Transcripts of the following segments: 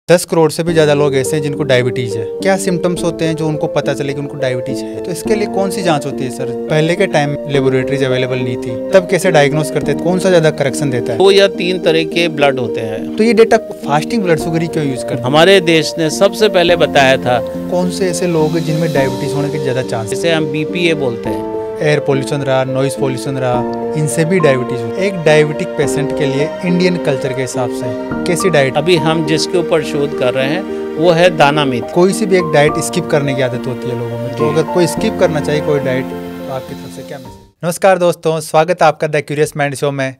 10 करोड़ से भी ज़्यादा लोग ऐसे हैं जिनको डायबिटीज़ है। क्या सिम्टम्स होते हैं जो उनको पता चले कि उनको डायबिटीज़ है? तो इसके लिए कौन सी जांच होती है सर? पहले के टाइम लेबोरेटरीज अवेलेबल नहीं थी, तब कैसे डायग्नोस करते थे? कौन सा ज़्यादा करेक्शन देता है? 2 या 3 तरह के ब्लड होते हैं। तो ये डेटा फास्टिंग ब्लड शुगर ही क्यों यूज़ करते हैं? हमारे देश ने सबसे पहले बताया था। कौन से ऐसे लोग हैं जिनमें डायबिटीज़ होने के ज़्यादा चांस? जैसे हम BPA बोलते हैं, एयर पोल्यूशन रहा, नॉइज पोल्यूशन रहा, इनसे भी डायबिटीज़ हो। एक डायबिटिक पेशेंट के लिए इंडियन कल्चर के हिसाब से कैसी डाइट? अभी हम जिसके ऊपर शोध कर रहे हैं वो है दाना मेथी। कोई सी भी एक डाइट स्किप करने की आदत होती है लोगों में, तो अगर कोई स्किप करना चाहिए कोई डाइट तो आपकी तरफ से क्या मैसेज? नमस्कार दोस्तों, स्वागत है आपका द क्यूरियस माइंड शो में,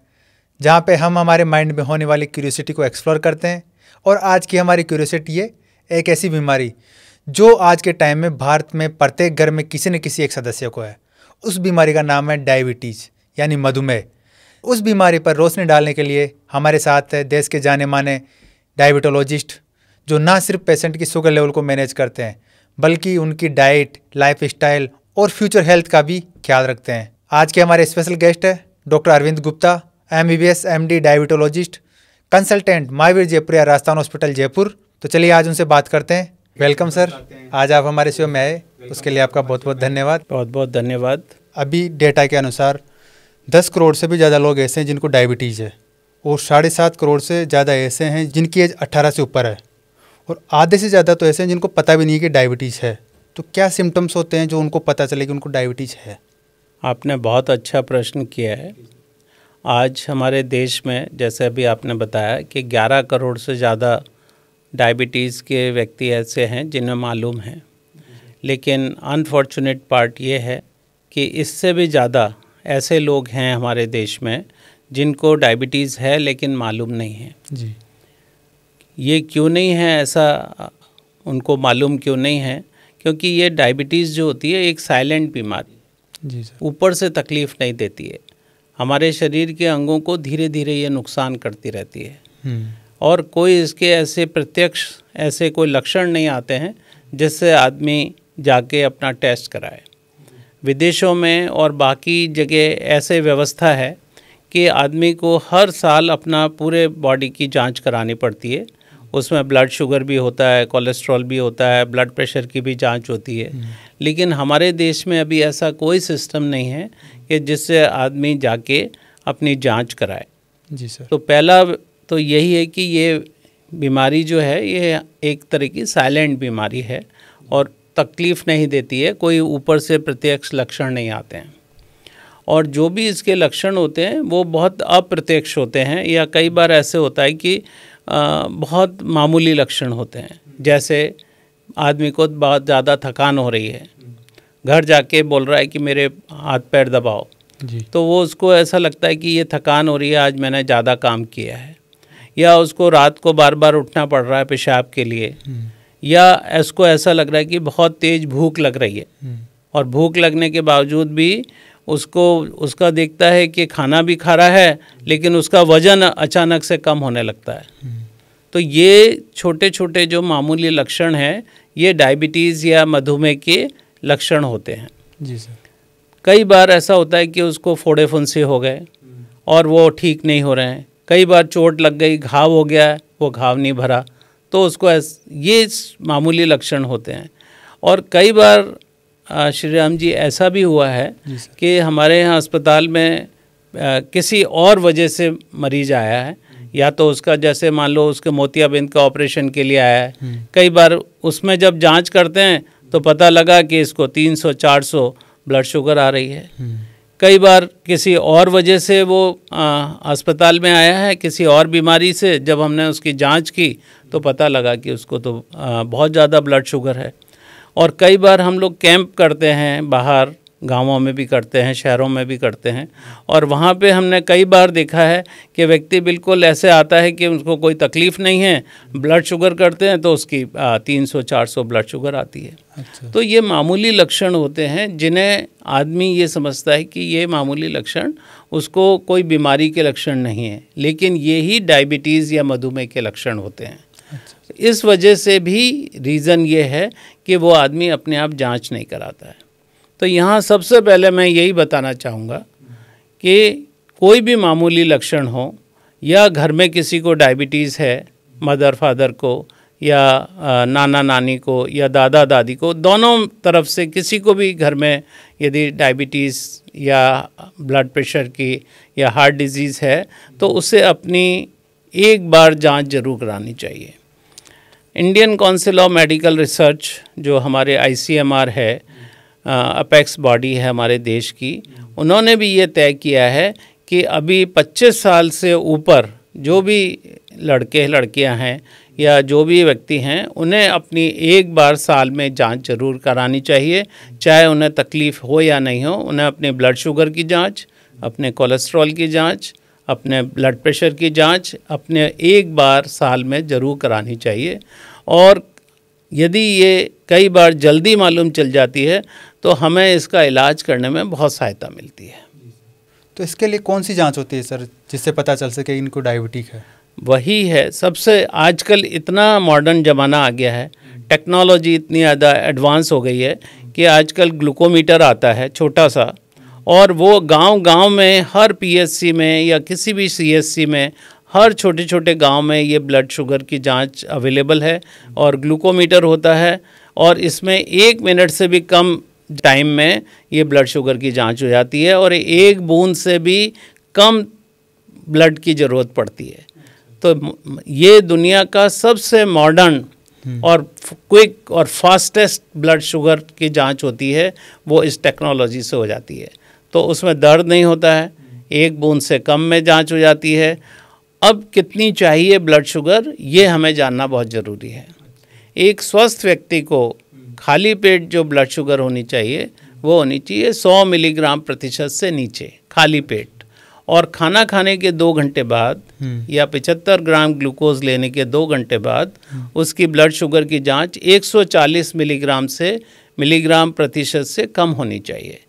जहाँ पे हम हमारे माइंड में होने वाली क्यूरियोसिटी को एक्सप्लोर करते हैं। और आज की हमारी क्यूरियोसिटी है एक ऐसी बीमारी जो आज के टाइम में भारत में प्रत्येक घर में किसी न किसी एक सदस्य को है। उस बीमारी का नाम है डायबिटीज़ यानी मधुमेह। उस बीमारी पर रोशनी डालने के लिए हमारे साथ है देश के जाने माने डायबिटोलॉजिस्ट, जो ना सिर्फ पेशेंट की शुगर लेवल को मैनेज करते हैं बल्कि उनकी डाइट, लाइफ स्टाइल और फ्यूचर हेल्थ का भी ख्याल रखते हैं। आज के हमारे स्पेशल गेस्ट है doctor Arvind Gupta, MBBS MD diabetologist, consultant Mahavir Jaipuria Rajasthan hospital Jaipur. तो चलिए आज उनसे बात करते हैं। वेलकम सर, आज आप हमारे शो में आए, उसके लिए आपका बहुत बहुत धन्यवाद। बहुत बहुत धन्यवाद। अभी डेटा के अनुसार 10 करोड़ से भी ज़्यादा लोग ऐसे हैं जिनको डायबिटीज़ है, और 7.5 करोड़ से ज़्यादा ऐसे हैं जिनकी एज 18 से ऊपर है, और आधे से ज़्यादा तो ऐसे हैं जिनको पता भी नहीं है कि डायबिटीज़ है। तो क्या सिम्टम्स होते हैं जो उनको पता चले कि उनको डायबिटीज़ है? आपने बहुत अच्छा प्रश्न किया है। आज हमारे देश में, जैसे अभी आपने बताया कि 11 करोड़ से ज़्यादा डायबिटीज़ के व्यक्ति ऐसे हैं जिन्हें मालूम है, लेकिन अनफॉर्चुनेट पार्ट ये है कि इससे भी ज़्यादा ऐसे लोग हैं हमारे देश में जिनको डायबिटीज़ है लेकिन मालूम नहीं है जी। ये क्यों नहीं है, ऐसा उनको मालूम क्यों नहीं है? क्योंकि ये डायबिटीज़ जो होती है एक साइलेंट बीमारी, जी सर, ऊपर से तकलीफ़ नहीं देती है, हमारे शरीर के अंगों को धीरे धीरे ये नुकसान करती रहती है। और कोई इसके ऐसे प्रत्यक्ष ऐसे कोई लक्षण नहीं आते हैं जिससे आदमी जाके अपना टेस्ट कराए। विदेशों में और बाकी जगह ऐसे व्यवस्था है कि आदमी को हर साल अपना पूरे बॉडी की जांच करानी पड़ती है। उसमें ब्लड शुगर भी होता है, कोलेस्ट्रॉल भी होता है, ब्लड प्रेशर की भी जांच होती है। लेकिन हमारे देश में अभी ऐसा कोई सिस्टम नहीं है कि जिससे आदमी जाके अपनी जांच कराए। जी सर। तो पहला तो यही है कि ये बीमारी जो है ये एक तरह की साइलेंट बीमारी है और तकलीफ़ नहीं देती है, कोई ऊपर से प्रत्यक्ष लक्षण नहीं आते हैं। और जो भी इसके लक्षण होते हैं वो बहुत अप्रत्यक्ष होते हैं, या कई बार ऐसे होता है कि बहुत मामूली लक्षण होते हैं। जैसे आदमी को बहुत ज़्यादा थकान हो रही है, घर जाके बोल रहा है कि मेरे हाथ पैर दबाओ जी। तो वो उसको ऐसा लगता है कि ये थकान हो रही है, आज मैंने ज़्यादा काम किया है। या उसको रात को बार बार उठना पड़ रहा है पेशाब के लिए, या इसको ऐसा लग रहा है कि बहुत तेज़ भूख लग रही है, और भूख लगने के बावजूद भी उसका देखता है कि खाना भी खा रहा है लेकिन उसका वज़न अचानक से कम होने लगता है। तो ये छोटे छोटे जो मामूली लक्षण हैं ये डायबिटीज़ या मधुमेह के लक्षण होते हैं। जी सर। कई बार ऐसा होता है कि उसको फोड़े फुंसी हो गए और वो ठीक नहीं हो रहे हैं। कई बार चोट लग गई, घाव हो गया, वो घाव नहीं भरा, तो उसको ये मामूली लक्षण होते हैं। और कई बार श्री राम जी ऐसा भी हुआ है कि हमारे यहाँ अस्पताल में किसी और वजह से मरीज आया है, या तो उसका जैसे मान लो उसके मोतियाबिंद का ऑपरेशन के लिए आया है। कई बार उसमें जब जांच करते हैं तो पता लगा कि इसको 300-400 ब्लड शुगर आ रही है। कई बार किसी और वजह से वो अस्पताल में आया है, किसी और बीमारी से, जब हमने उसकी जांच की तो पता लगा कि उसको तो बहुत ज़्यादा ब्लड शुगर है। और कई बार हम लोग कैंप करते हैं, बाहर गांवों में भी करते हैं, शहरों में भी करते हैं, और वहाँ पे हमने कई बार देखा है कि व्यक्ति बिल्कुल ऐसे आता है कि उसको कोई तकलीफ़ नहीं है, ब्लड शुगर करते हैं तो उसकी 300-400 ब्लड शुगर आती है। अच्छा। तो ये मामूली लक्षण होते हैं जिन्हें आदमी ये समझता है कि ये मामूली लक्षण, उसको कोई बीमारी के लक्षण नहीं है, लेकिन ये ही डायबिटीज़ या मधुमेह के लक्षण होते हैं। अच्छा। इस वजह से भी रीज़न ये है कि वो आदमी अपने आप जांच नहीं कराता है। तो यहाँ सबसे पहले मैं यही बताना चाहूँगा कि कोई भी मामूली लक्षण हो, या घर में किसी को डायबिटीज़ है, मदर फादर को, या नाना नानी को या दादा दादी को, दोनों तरफ से किसी को भी घर में यदि डायबिटीज़ या ब्लड प्रेशर की या हार्ट डिजीज़ है तो उसे अपनी एक बार जांच जरूर करानी चाहिए। Indian council of medical research जो हमारे ICMR है, अपेक्स बॉडी है हमारे देश की, उन्होंने भी ये तय किया है कि अभी 25 साल से ऊपर जो भी लड़के लड़कियां हैं या जो भी व्यक्ति हैं उन्हें अपनी एक बार साल में जांच जरूर करानी चाहिए, चाहे उन्हें तकलीफ़ हो या नहीं हो। उन्हें अपने ब्लड शुगर की जांच, अपने कोलेस्ट्रॉल की जांच, अपने ब्लड प्रेशर की जांच अपने एक बार साल में ज़रूर करानी चाहिए। और यदि ये कई बार जल्दी मालूम चल जाती है तो हमें इसका इलाज करने में बहुत सहायता मिलती है। तो इसके लिए कौन सी जांच होती है सर, जिससे पता चल सके इनको डायबिटिक है? वही है सबसे, आजकल इतना मॉडर्न ज़माना आ गया है, टेक्नोलॉजी इतनी ज़्यादा एडवांस हो गई है कि आजकल ग्लूकोमीटर आता है छोटा सा, और वो गांव-गांव में हर PSC में या किसी भी CSC में हर छोटे छोटे गांव में ये ब्लड शुगर की जांच अवेलेबल है और ग्लूकोमीटर होता है, और इसमें 1 मिनट से भी कम टाइम में ये ब्लड शुगर की जांच हो जाती है और 1 बूंद से भी कम ब्लड की ज़रूरत पड़ती है। तो ये दुनिया का सबसे मॉडर्न और क्विक और फास्टेस्ट ब्लड शुगर की जांच होती है, वो इस टेक्नोलॉजी से हो जाती है। तो उसमें दर्द नहीं होता है, 1 बूंद से कम में जांच हो जाती है। अब कितनी चाहिए ब्लड शुगर, ये हमें जानना बहुत ज़रूरी है। एक स्वस्थ व्यक्ति को खाली पेट जो ब्लड शुगर होनी चाहिए वो होनी चाहिए 100 मिलीग्राम प्रतिशत से नीचे खाली पेट, और खाना खाने के 2 घंटे बाद या 75 ग्राम ग्लूकोज लेने के 2 घंटे बाद उसकी ब्लड शुगर की जांच 140 मिलीग्राम प्रतिशत से कम होनी चाहिए।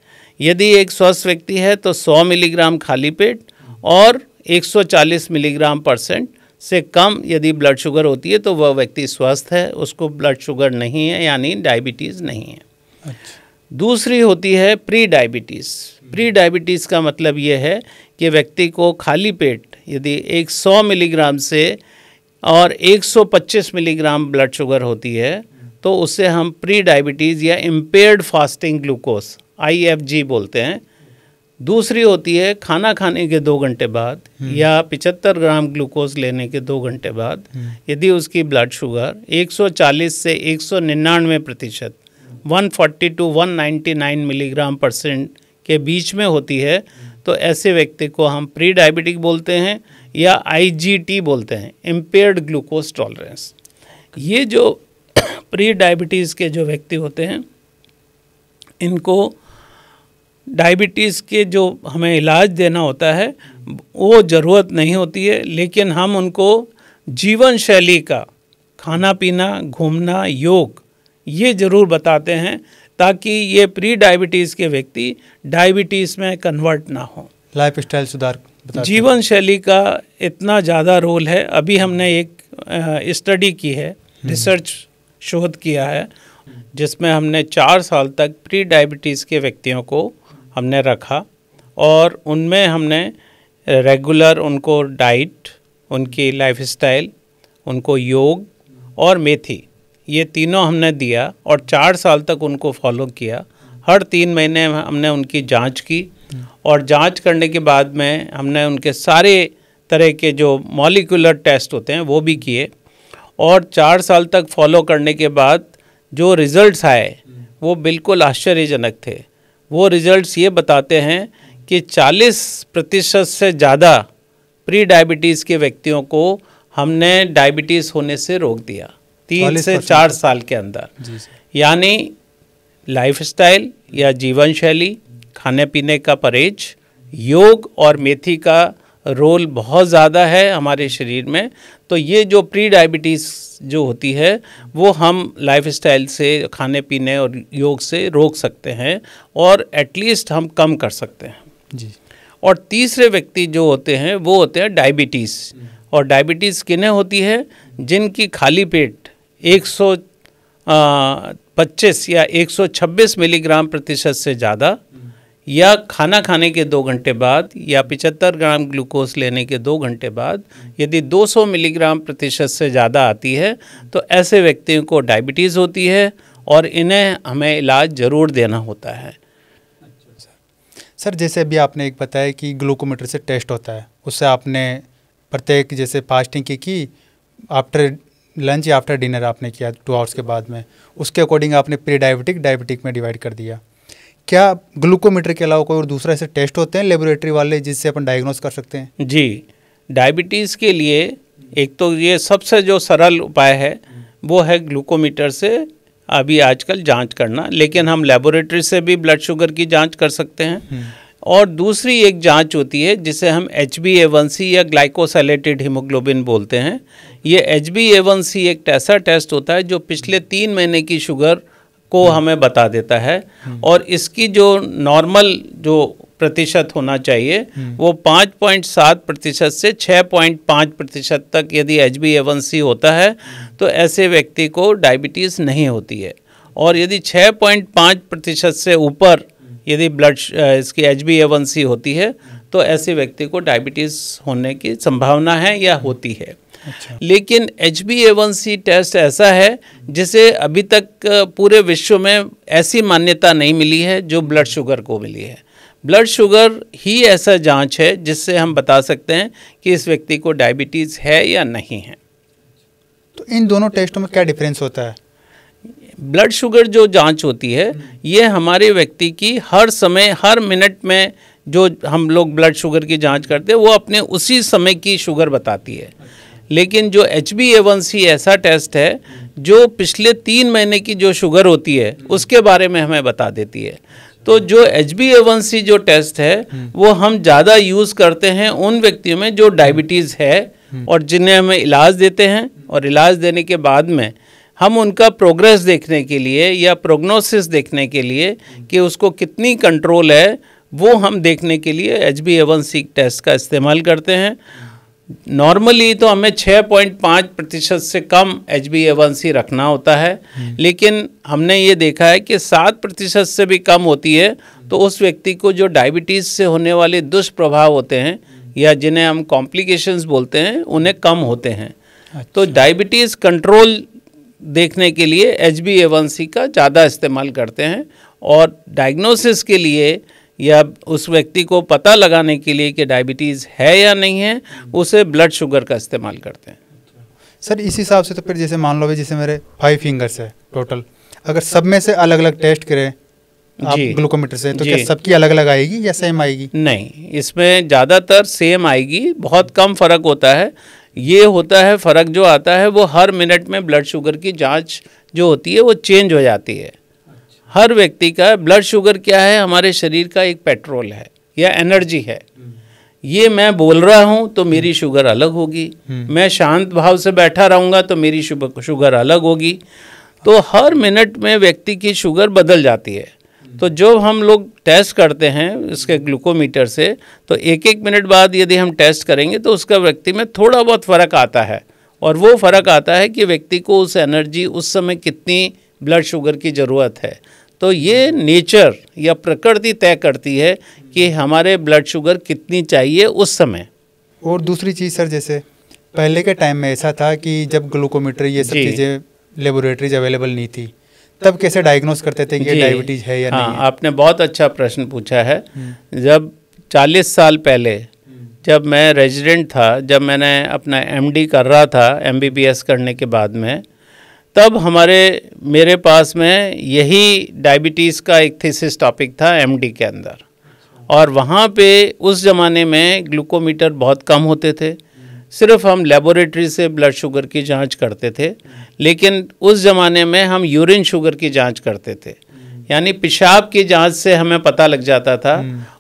यदि एक स्वस्थ व्यक्ति है तो 100 मिलीग्राम खाली पेट और 140 मिलीग्राम % से कम यदि ब्लड शुगर होती है तो वह व्यक्ति स्वस्थ है, उसको ब्लड शुगर नहीं है, यानी डायबिटीज़ नहीं है। अच्छा। दूसरी होती है प्री डायबिटीज़। प्री डायबिटीज़ का मतलब ये है कि व्यक्ति को खाली पेट यदि 100 मिलीग्राम से और 125 मिलीग्राम ब्लड शुगर होती है तो उसे हम प्री डायबिटीज़ या इम्पेयर्ड फास्टिंग ग्लूकोज IFG बोलते हैं। दूसरी होती है खाना खाने के 2 घंटे बाद या 75 ग्राम ग्लूकोज लेने के 2 घंटे बाद यदि उसकी ब्लड शुगर 140 से 199% 140 to 199 मिलीग्राम % के बीच में होती है तो ऐसे व्यक्ति को हम प्री डायबिटिक बोलते हैं या IGT बोलते हैं, इम्पेयर्ड ग्लूकोज टॉलरेंस। ये जो प्री डायबिटीज़ के जो व्यक्ति होते हैं इनको डायबिटीज़ के जो हमें इलाज देना होता है वो ज़रूरत नहीं होती है, लेकिन हम उनको जीवन शैली का, खाना पीना, घूमना, योग ये ज़रूर बताते हैं ताकि ये प्री डायबिटीज़ के व्यक्ति डायबिटीज़ में कन्वर्ट ना हो। लाइफ स्टाइल सुधार जीवन शैली का इतना ज़्यादा रोल है। अभी हमने एक स्टडी की है, रिसर्च शोध किया है, जिसमें हमने 4 साल तक प्री डायबिटीज़ के व्यक्तियों को हमने रखा और उनमें हमने रेगुलर उनको डाइट, उनकी लाइफस्टाइल, उनको योग और मेथी ये तीनों हमने दिया और 4 साल तक उनको फॉलो किया। हर 3 महीने हमने उनकी जांच की और जांच करने के बाद में हमने उनके सारे तरह के जो मॉलिक्यूलर टेस्ट होते हैं वो भी किए और 4 साल तक फॉलो करने के बाद जो रिज़ल्ट्स आए वो बिल्कुल आश्चर्यजनक थे। वो रिज़ल्ट्स ये बताते हैं कि 40% से ज़्यादा प्री डायबिटीज़ के व्यक्तियों को हमने डायबिटीज़ होने से रोक दिया 3 से 4 साल के अंदर। यानी लाइफस्टाइल या जीवन शैली, खाने पीने का परहेज, योग और मेथी का रोल बहुत ज़्यादा है हमारे शरीर में। तो ये जो प्री डायबिटीज़ जो होती है वो हम लाइफस्टाइल से, खाने पीने और योग से रोक सकते हैं और एटलीस्ट हम कम कर सकते हैं जी। और तीसरे व्यक्ति जो होते हैं वो होते हैं डायबिटीज़। और डायबिटीज़ किन्हें होती है? जिनकी खाली पेट 125 या 126 मिलीग्राम प्रतिशत से ज़्यादा या खाना खाने के 2 घंटे बाद या 75 ग्राम ग्लूकोज लेने के 2 घंटे बाद यदि 200 मिलीग्राम प्रतिशत से ज़्यादा आती है तो ऐसे व्यक्तियों को डायबिटीज़ होती है और इन्हें हमें इलाज ज़रूर देना होता है। सर जैसे अभी आपने एक बताया कि ग्लूकोमीटर से टेस्ट होता है, उससे आपने प्रत्येक जैसे फास्टिंग की आफ्टर लंच या आफ्टर डिनर आपने किया 2 आवर्स के बाद में, उसके अकॉर्डिंग आपने प्री डायबिटिक डायबिटिक में डिवाइड कर दिया। क्या ग्लूकोमीटर के अलावा कोई और दूसरा ऐसे टेस्ट होते हैं लेबोरेटरी वाले जिससे अपन डायग्नोस कर सकते हैं? जी, डायबिटीज़ के लिए एक तो ये सबसे जो सरल उपाय है वो है ग्लूकोमीटर से अभी आजकल जांच करना, लेकिन हम लेबोरेटरी से भी ब्लड शुगर की जांच कर सकते हैं। और दूसरी एक जांच होती है जिसे हम HbA1c या ग्लाइकोसाइलेटेड हीमोग्लोबिन बोलते हैं। ये HbA1c एक ऐसा टेस्ट होता है जो पिछले 3 महीने की शुगर को हमें बता देता है और इसकी जो नॉर्मल जो प्रतिशत होना चाहिए वो 5.7% से 6.5% तक यदि HbA1c होता है तो ऐसे व्यक्ति को डायबिटीज़ नहीं होती है। और यदि 6.5% से ऊपर यदि ब्लड इसकी HbA1c होती है तो ऐसे व्यक्ति को डायबिटीज़ होने की संभावना है या होती है। अच्छा। लेकिन HbA1c टेस्ट ऐसा है जिसे अभी तक पूरे विश्व में ऐसी मान्यता नहीं मिली है जो ब्लड शुगर को मिली है। ब्लड शुगर ही ऐसा जांच है जिससे हम बता सकते हैं कि इस व्यक्ति को डायबिटीज़ है या नहीं है। तो इन दोनों टेस्टों में क्या डिफरेंस होता है? ब्लड शुगर जो जांच होती है ये हमारे व्यक्ति की हर समय हर मिनट में जो हम लोग ब्लड शुगर की जांच करते हैं वो अपने उसी समय की शुगर बताती है। लेकिन जो HbA1c ऐसा टेस्ट है जो पिछले 3 महीने की जो शुगर होती है उसके बारे में हमें बता देती है। तो जो HbA1c जो टेस्ट है वो हम ज़्यादा यूज़ करते हैं उन व्यक्तियों में जो डायबिटीज़ है और जिन्हें हमें इलाज देते हैं, और इलाज देने के बाद में हम उनका प्रोग्रेस देखने के लिए या प्रोग्नोसिस देखने के लिए कि उसको कितनी कंट्रोल है वो हम देखने के लिए HbA1c टेस्ट का इस्तेमाल करते हैं। नॉर्मली तो हमें 6.5% से कम HbA1c रखना होता है, लेकिन हमने ये देखा है कि 7% से भी कम होती है तो उस व्यक्ति को जो डायबिटीज़ से होने वाले दुष्प्रभाव होते हैं या जिन्हें हम कॉम्प्लिकेशंस बोलते हैं उन्हें कम होते हैं। अच्छा। तो डायबिटीज़ कंट्रोल देखने के लिए HbA1c का ज़्यादा इस्तेमाल करते हैं और डायग्नोसिस के लिए या उस व्यक्ति को पता लगाने के लिए कि डायबिटीज़ है या नहीं है उसे ब्लड शुगर का इस्तेमाल करते हैं। सर इस हिसाब से तो फिर जैसे मान लो भाई जैसे मेरे 5 फिंगर्स है टोटल, अगर सब में से अलग अलग टेस्ट करें आप ग्लूकोमीटर से तो क्या सबकी अलग अलग आएगी या सेम आएगी? नहीं, इसमें ज़्यादातर सेम आएगी, बहुत कम फ़र्क होता है। ये होता है फ़र्क जो आता है वो हर मिनट में ब्लड शुगर की जांच जो होती है वो चेंज हो जाती है। हर व्यक्ति का ब्लड शुगर क्या है, हमारे शरीर का एक पेट्रोल है या एनर्जी है। ये मैं बोल रहा हूँ तो मेरी शुगर अलग होगी, मैं शांत भाव से बैठा रहूँगा तो मेरी शुगर अलग होगी। तो हर मिनट में व्यक्ति की शुगर बदल जाती है। तो जो हम लोग टेस्ट करते हैं इसके ग्लूकोमीटर से तो 1-1 मिनट बाद यदि हम टेस्ट करेंगे तो उसका व्यक्ति में थोड़ा बहुत फ़र्क आता है, और वो फ़र्क आता है कि व्यक्ति को उस एनर्जी उस समय कितनी ब्लड शुगर की ज़रूरत है। तो ये नेचर या प्रकृति तय करती है कि हमारे ब्लड शुगर कितनी चाहिए उस समय। और दूसरी चीज़ सर, जैसे पहले के टाइम में ऐसा था कि जब ग्लूकोमीटर ये सब चीज़ें लेबोरेटरीज अवेलेबल नहीं थी तब कैसे डायग्नोस करते थे कि डायबिटीज़ है या नहीं है? आपने बहुत अच्छा प्रश्न पूछा है। जब 40 साल पहले जब मैं रेजिडेंट था, जब मैंने अपना MD कर रहा था MBBS करने के बाद में, तब मेरे पास में यही डायबिटीज़ का एक थीसिस टॉपिक था MD के अंदर, और वहाँ पे उस ज़माने में ग्लूकोमीटर बहुत कम होते थे, सिर्फ हम लेबोरेटरी से ब्लड शुगर की जांच करते थे। लेकिन उस ज़माने में हम यूरिन शुगर की जांच करते थे, यानी पेशाब की जांच से हमें पता लग जाता था,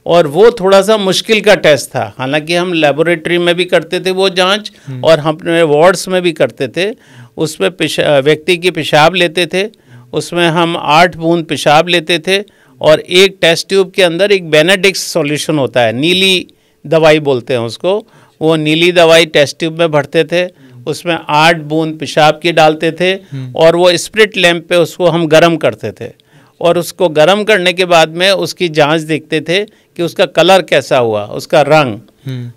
और वो थोड़ा सा मुश्किल का टेस्ट था। हालांकि हम लेबोरेटरी में भी करते थे वो जांच और हम अपने वार्ड्स में भी करते थे। उसमें व्यक्ति की पेशाब लेते थे, उसमें हम 8 बूंद पेशाब लेते थे, और एक टेस्ट ट्यूब के अंदर एक बेनेडिक्स सॉल्यूशन होता है, नीली दवाई बोलते हैं उसको, वो नीली दवाई टेस्ट ट्यूब में भरते थे, उसमें 8 बूंद पेशाब की डालते थे और वो स्प्रिट लैंप पे उसको हम गर्म करते थे, और उसको गर्म करने के बाद में उसकी जांच देखते थे कि उसका कलर कैसा हुआ, उसका रंग।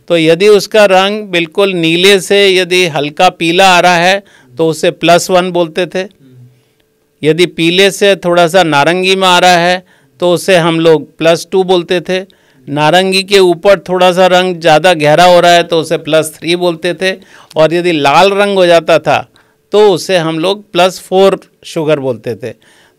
तो यदि उसका रंग बिल्कुल नीले से यदि हल्का पीला आ रहा है तो उसे +1 बोलते थे। यदि पीले से थोड़ा सा नारंगी में आ रहा है तो उसे हम लोग +2 बोलते थे। नारंगी के ऊपर थोड़ा सा रंग ज़्यादा गहरा हो रहा है तो उसे +3 बोलते थे। और यदि लाल रंग हो जाता था तो उसे हम लोग +4 शुगर बोलते थे।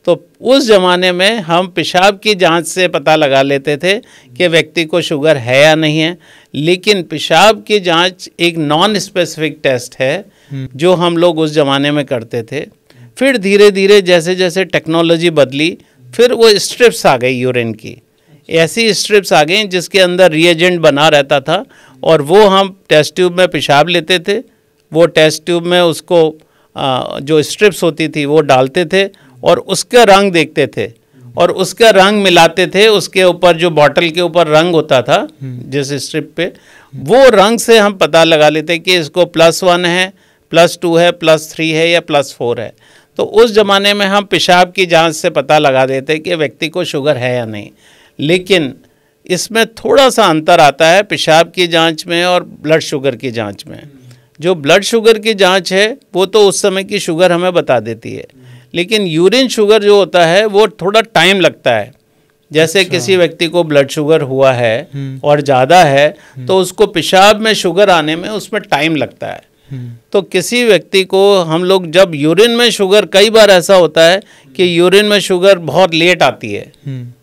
तो उस ज़माने में हम पेशाब की जांच से पता लगा लेते थे कि व्यक्ति को शुगर है या नहीं है। लेकिन पेशाब की जांच एक नॉन स्पेसिफिक टेस्ट है जो हम लोग उस ज़माने में करते थे। फिर धीरे धीरे जैसे जैसे टेक्नोलॉजी बदली, फिर वो स्ट्रिप्स आ गई यूरिन की। ऐसी स्ट्रिप्स आ गई जिसके अंदर रिएजेंट बना रहता था और वो हम टेस्ट ट्यूब में पेशाब लेते थे। वो टेस्ट ट्यूब में उसको जो स्ट्रिप्स होती थी वो डालते थे और उसका रंग देखते थे और उसका रंग मिलाते थे उसके ऊपर, जो बॉटल के ऊपर रंग होता था जिस स्ट्रिप पे, वो रंग से हम पता लगा लेते कि इसको +1 है, +2 है, +3 है या +4 है। तो उस ज़माने में हम पेशाब की जांच से पता लगा देते कि व्यक्ति को शुगर है या नहीं। लेकिन इसमें थोड़ा सा अंतर आता है पेशाब की जांच में और ब्लड शुगर की जांच में। जो ब्लड शुगर की जांच है वो तो उस समय की शुगर हमें बता देती है, लेकिन यूरिन शुगर जो होता है वो थोड़ा टाइम लगता है। जैसे किसी व्यक्ति को ब्लड शुगर हुआ है और ज़्यादा है तो उसको पेशाब में शुगर आने में उसमें टाइम लगता है। तो किसी व्यक्ति को हम लोग जब यूरिन में शुगर, कई बार ऐसा होता है कि यूरिन में शुगर बहुत लेट आती है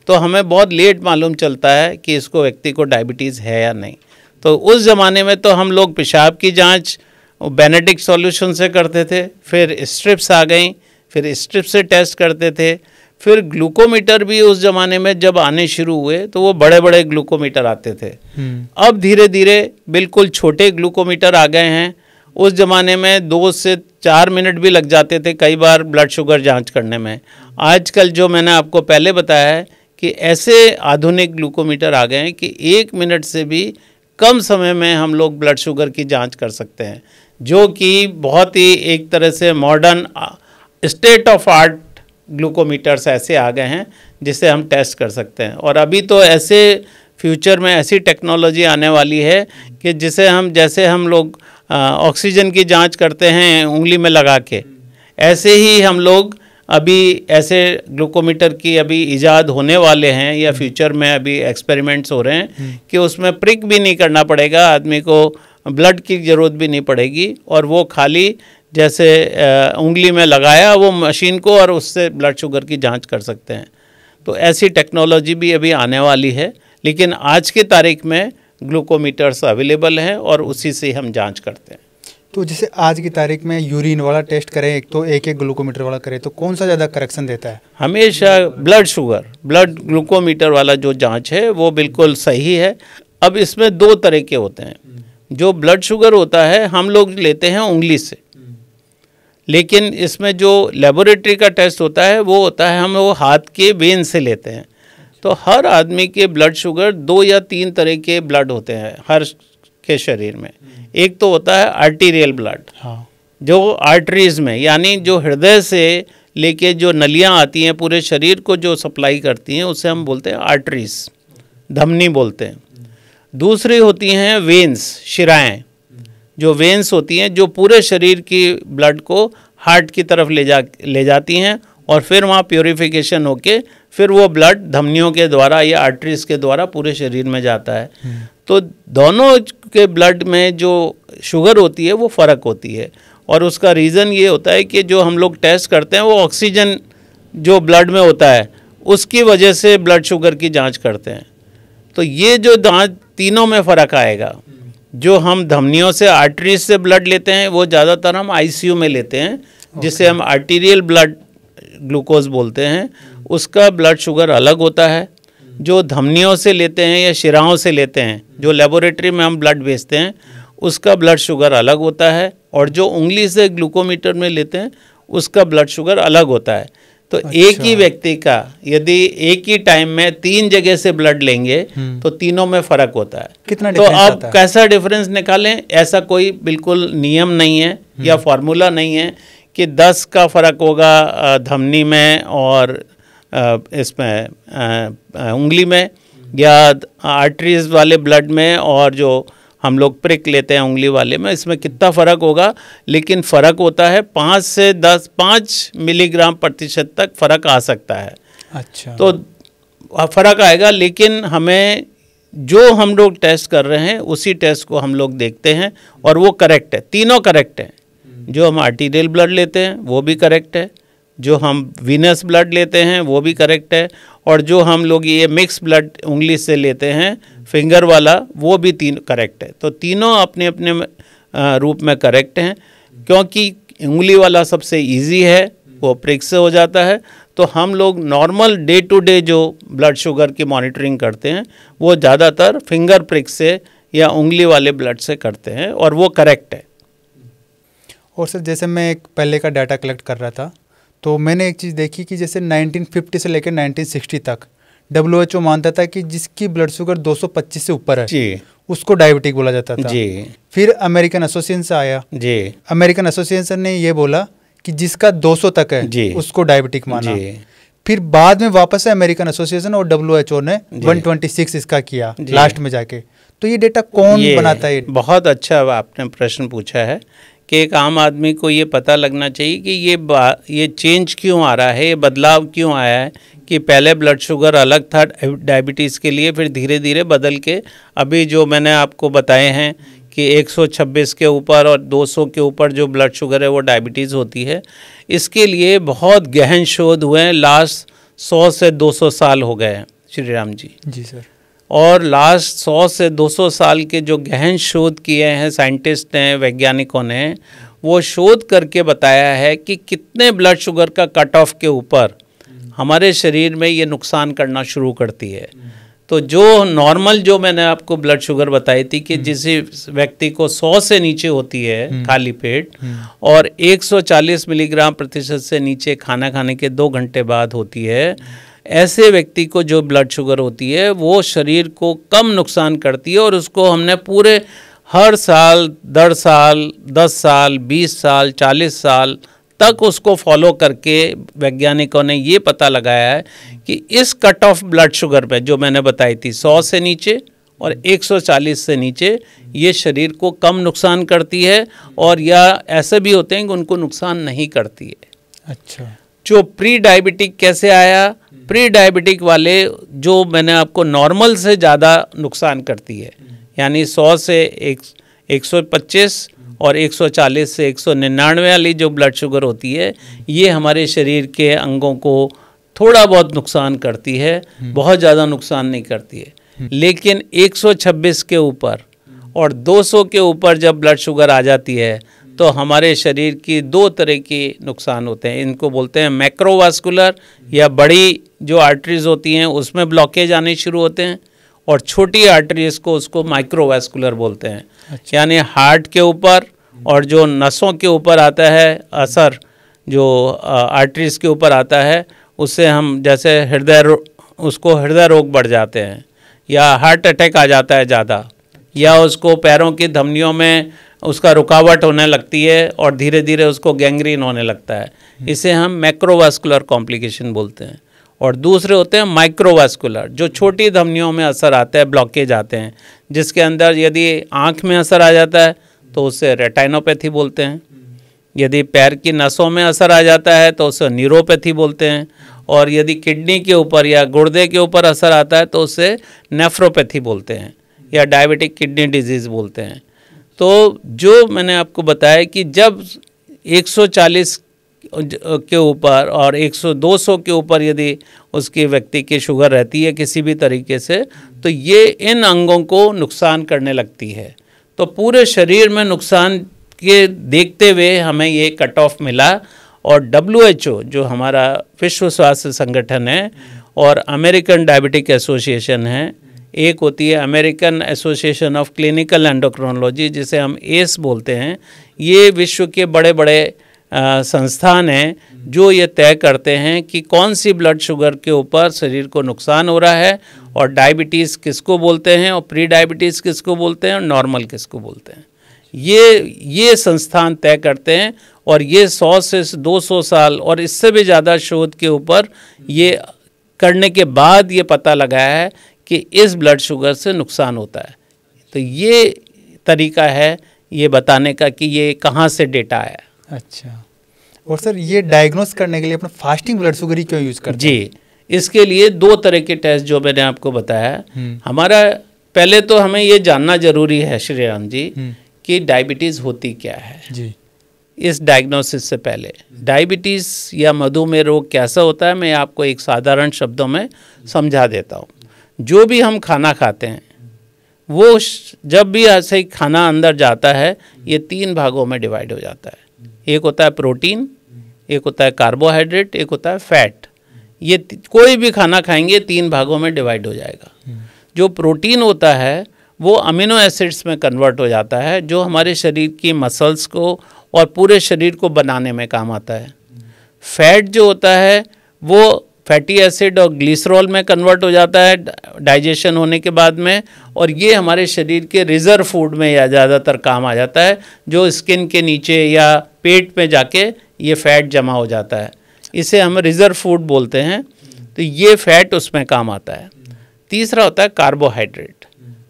तो हमें बहुत लेट मालूम चलता है कि इसको व्यक्ति को डायबिटीज़ है या नहीं। तो उस ज़माने में तो हम लोग पेशाब की जांच बेनेडिक्ट सॉल्यूशन से करते थे, फिर स्ट्रिप्स आ गई, फिर स्ट्रिप से टेस्ट करते थे। फिर ग्लूकोमीटर भी उस ज़माने में जब आने शुरू हुए तो वो बड़े बड़े ग्लूकोमीटर आते थे। अब धीरे धीरे बिल्कुल छोटे ग्लूकोमीटर आ गए हैं। उस ज़माने में 2 से 4 मिनट भी लग जाते थे कई बार ब्लड शुगर जांच करने में। आजकल जो मैंने आपको पहले बताया है कि ऐसे आधुनिक ग्लूकोमीटर आ गए हैं कि 1 मिनट से भी कम समय में हम लोग ब्लड शुगर की जांच कर सकते हैं, जो कि बहुत ही एक तरह से मॉडर्न स्टेट ऑफ आर्ट ग्लूकोमीटर्स ऐसे आ गए हैं जिसे हम टेस्ट कर सकते हैं। और अभी तो ऐसे फ्यूचर में ऐसी टेक्नोलॉजी आने वाली है कि जिसे हम, जैसे हम लोग ऑक्सीजन की जांच करते हैं उंगली में लगा के, ऐसे ही हम लोग अभी ऐसे ग्लूकोमीटर की अभी इजाद होने वाले हैं या फ्यूचर में अभी एक्सपेरिमेंट्स हो रहे हैं कि उसमें प्रिक भी नहीं करना पड़ेगा, आदमी को ब्लड की ज़रूरत भी नहीं पड़ेगी और वो खाली जैसे उंगली में लगाया वो मशीन को और उससे ब्लड शुगर की जांच कर सकते हैं। तो ऐसी टेक्नोलॉजी भी अभी आने वाली है, लेकिन आज की तारीख में ग्लूकोमीटर्स अवेलेबल हैं और उसी से हम जांच करते हैं। तो जैसे आज की तारीख में यूरिन वाला टेस्ट करें एक तो एक ग्लूकोमीटर वाला करें तो कौन सा ज़्यादा करेक्शन देता है? हमेशा ब्लड शुगर, ब्लड ग्लूकोमीटर वाला जो जांच है वो बिल्कुल सही है। अब इसमें 2 तरह के होते हैं। जो ब्लड शुगर होता है हम लोग लेते हैं उंगली से, लेकिन इसमें जो लेबोरेटरी का टेस्ट होता है वो होता है हम वो हाथ के वेन से लेते हैं। तो हर आदमी के ब्लड शुगर 2 या 3 तरह के ब्लड होते हैं हर के शरीर में। एक तो होता है आर्टीरियल ब्लड, जो आर्टरीज में, यानी जो हृदय से लेके जो नलियां आती हैं पूरे शरीर को जो सप्लाई करती हैं उसे हम बोलते हैं आर्टरीज, धमनी बोलते हैं। दूसरी होती हैं वेन्स, शिराएं, जो वेन्स होती हैं जो पूरे शरीर की ब्लड को हार्ट की तरफ ले जाती हैं और फिर वहाँ प्योरीफिकेशन होके फिर वो ब्लड धमनियों के द्वारा या आर्टरीज के द्वारा पूरे शरीर में जाता है। तो दोनों के ब्लड में जो शुगर होती है वो फ़र्क होती है और उसका रीज़न ये होता है कि जो हम लोग टेस्ट करते हैं वो ऑक्सीजन जो ब्लड में होता है उसकी वजह से ब्लड शुगर की जांच करते हैं। तो ये जो जांच तीनों में फ़र्क आएगा। जो हम धमनियों से आर्टरीज से ब्लड लेते हैं वो ज़्यादातर हम आईसीयू में लेते हैं, जिसे हम आर्टीरियल ब्लड ग्लूकोज बोलते हैं। उसका ब्लड शुगर अलग होता है। जो धमनियों से लेते हैं या शिराओं से लेते हैं, जो लेबोरेटरी में हम ब्लड भेजते हैं, उसका ब्लड शुगर अलग होता है। और जो उंगली से ग्लूकोमीटर में लेते हैं उसका ब्लड शुगर अलग होता है। तो एक ही व्यक्ति का यदि एक ही टाइम में 3 जगह से ब्लड लेंगे तो तीनों में फ़र्क होता है। कितना तो अब कैसा डिफरेंस निकालें, ऐसा कोई बिल्कुल नियम नहीं है या फार्मूला नहीं है कि 10 का फ़र्क होगा धमनी में और इसमें उंगली में या आर्टरीज वाले ब्लड में और जो हम लोग प्रिक लेते हैं उंगली वाले में, इसमें कितना फ़र्क होगा? लेकिन फ़र्क होता है 5 से 5 मिलीग्राम प्रतिशत तक फ़र्क आ सकता है। अच्छा, तो फ़र्क आएगा, लेकिन हमें जो हम लोग टेस्ट कर रहे हैं उसी टेस्ट को हम लोग देखते हैं और वो करेक्ट है, तीनों करेक्ट हैं। जो हम आर्टीरियल ब्लड लेते हैं वो भी करेक्ट है, जो हम वीनस ब्लड लेते हैं वो भी करेक्ट है, और जो हम लोग ये मिक्स ब्लड उंगली से लेते हैं फिंगर वाला वो भी तीन करेक्ट है। तो तीनों अपने अपने रूप में करेक्ट हैं, क्योंकि उंगली वाला सबसे इजी है, वो प्रिक से हो जाता है। तो हम लोग नॉर्मल डे टू डे जो ब्लड शुगर की मॉनिटरिंग करते हैं वो ज़्यादातर फिंगर प्रिक से या उंगली वाले ब्लड से करते हैं और वो करेक्ट है। और सर जैसे मैं एक पहले का डाटा कलेक्ट कर रहा था तो मैंने एक चीज़ देखी कि जैसे 1950 से लेकर 1960 तक WHO मानता था कि जिसकी ब्लड शुगर 225 से ऊपर है जी, उसको डायबिटिक बोला जाता था जी। फिर अमेरिकन एसोसिएशन से आया जी, अमेरिकन एसोसिएशन ने ये बोला कि जिसका 200 तक है जी, उसको डायबिटिक माना। जी, फिर बाद में वापस से अमेरिकन एसोसिएशन और WHO ने 126 इसका किया लास्ट में जाके। तो ये डेटा कौन बनाता है? बहुत अच्छा आपने प्रश्न पूछा है कि एक आम आदमी को ये पता लगना चाहिए कि ये चेंज क्यों आ रहा है, ये बदलाव क्यों आया है कि पहले ब्लड शुगर अलग था डायबिटीज़ के लिए, फिर धीरे धीरे बदल के अभी जो मैंने आपको बताए हैं कि 126 के ऊपर और 200 के ऊपर जो ब्लड शुगर है वो डायबिटीज़ होती है। इसके लिए बहुत गहन शोध हुए हैं, लास्ट 100 से 200 साल हो गए हैं श्री राम जी। जी सर। और लास्ट 100 से 200 साल के जो गहन शोध किए हैं साइंटिस्ट ने, वैज्ञानिकों ने, वो शोध करके बताया है कि कितने ब्लड शुगर का कट ऑफ के ऊपर हमारे शरीर में ये नुकसान करना शुरू करती है। तो जो नॉर्मल जो मैंने आपको ब्लड शुगर बताई थी कि जिस व्यक्ति को 100 से नीचे होती है खाली पेट और 140 मिलीग्राम प्रतिशत से नीचे खाना खाने के 2 घंटे बाद होती है, ऐसे व्यक्ति को जो ब्लड शुगर होती है वो शरीर को कम नुकसान करती है। और उसको हमने पूरे हर साल 10 साल 10 साल 20 साल 40 साल तक उसको फॉलो करके वैज्ञानिकों ने ये पता लगाया है कि इस कट ऑफ ब्लड शुगर पे जो मैंने बताई थी 100 से नीचे और 140 से नीचे, ये शरीर को कम नुकसान करती है और या ऐसे भी होते हैं कि उनको नुकसान नहीं करती है। अच्छा, जो प्री डायबिटिक कैसे आया? प्री डायबिटिक वाले जो मैंने आपको नॉर्मल से ज़्यादा नुकसान करती है, यानी 100 से 125 और 140 से 199 वाली जो ब्लड शुगर होती है, ये हमारे शरीर के अंगों को थोड़ा बहुत नुकसान करती है, बहुत ज़्यादा नुकसान नहीं करती है। लेकिन 126 के ऊपर और 200 के ऊपर जब ब्लड शुगर आ जाती है तो हमारे शरीर की 2 तरह के नुकसान होते हैं। इनको बोलते हैं मैक्रोवास्कुलर, या बड़ी जो आर्टरीज होती हैं उसमें ब्लॉकेज आने शुरू होते हैं, और छोटी आर्टरीज को उसको माइक्रोवास्कुलर बोलते हैं। अच्छा। यानी हार्ट के ऊपर और जो नसों के ऊपर आता है असर, जो आर्टरीज के ऊपर आता है, उससे हम जैसे उसको हृदय रोग बढ़ जाते हैं, या हार्ट अटैक आ जाता है ज़्यादा, या उसको पैरों की धमनियों में उसका रुकावट होने लगती है और धीरे धीरे उसको गैंग्रीन होने लगता है। इसे हम मैक्रोवास्कुलर कॉम्प्लिकेशन बोलते हैं। और दूसरे होते हैं माइक्रोवास्कुलर, जो छोटी धमनियों में असर आता है, ब्लॉकेज आते हैं, जिसके अंदर यदि आँख में असर आ जाता है तो उससे रेटाइनोपैथी बोलते हैं, यदि पैर की नसों में असर आ जाता है तो उसे न्यूरोपैथी बोलते हैं, और यदि किडनी के ऊपर या गुर्दे के ऊपर असर आता है तो उसे नेफ्रोपैथी बोलते हैं, या डायबिटिक किडनी डिजीज़ बोलते हैं। तो जो मैंने आपको बताया कि जब 140 के ऊपर और 200 के ऊपर यदि उसकी व्यक्ति की शुगर रहती है किसी भी तरीके से, तो ये इन अंगों को नुकसान करने लगती है। तो पूरे शरीर में नुकसान के देखते हुए हमें ये कट ऑफ मिला, और WHO जो हमारा विश्व स्वास्थ्य संगठन है और अमेरिकन डायबिटिक एसोसिएशन है, एक होती है American association of clinical endocrinology जिसे हम ACE बोलते हैं, ये विश्व के बड़े बड़े संस्थान हैं जो ये तय करते हैं कि कौन सी ब्लड शुगर के ऊपर शरीर को नुकसान हो रहा है, और डायबिटीज़ किसको बोलते हैं, और प्री डायबिटीज़ किसको बोलते हैं, और नॉर्मल किसको बोलते हैं। ये संस्थान तय करते हैं, और ये 100 से 200 साल और इससे भी ज़्यादा शोध के ऊपर ये करने के बाद ये पता लगा है कि इस ब्लड शुगर से नुकसान होता है। तो ये तरीका है ये बताने का कि ये कहाँ से डेटा आया। अच्छा, और सर ये डायग्नोस करने के लिए अपना फास्टिंग ब्लड शुगर ही क्यों यूज़ करते हैं? जी, इसके लिए 2 तरह के टेस्ट जो मैंने आपको बताया। हमारा पहले तो हमें ये जानना जरूरी है श्री राम जी कि डायबिटीज़ होती क्या है जी। इस डायग्नोसिस से पहले। डायबिटीज़ या मधुमेह रोग कैसा होता है मैं आपको एक साधारण शब्दों में समझा देता हूँ। जो भी हम खाना खाते हैं वो जब भी ऐसे ही खाना अंदर जाता है ये 3 भागों में डिवाइड हो जाता है। एक होता है प्रोटीन, एक होता है कार्बोहाइड्रेट, एक होता है फैट। ये कोई भी खाना खाएंगे 3 भागों में डिवाइड हो जाएगा। जो प्रोटीन होता है वो अमीनो एसिड्स में कन्वर्ट हो जाता है जो हमारे शरीर की मसल्स को और पूरे शरीर को बनाने में काम आता है। फैट जो होता है वो फैटी एसिड और ग्लिसरॉल में कन्वर्ट हो जाता है डाइजेशन होने के बाद में, और ये हमारे शरीर के रिजर्व फूड में या ज़्यादातर काम आ जाता है जो स्किन के नीचे या पेट में जाके ये फैट जमा हो जाता है। इसे हम रिजर्व फूड बोलते हैं। तो ये फैट उसमें काम आता है। तीसरा होता है कार्बोहाइड्रेट।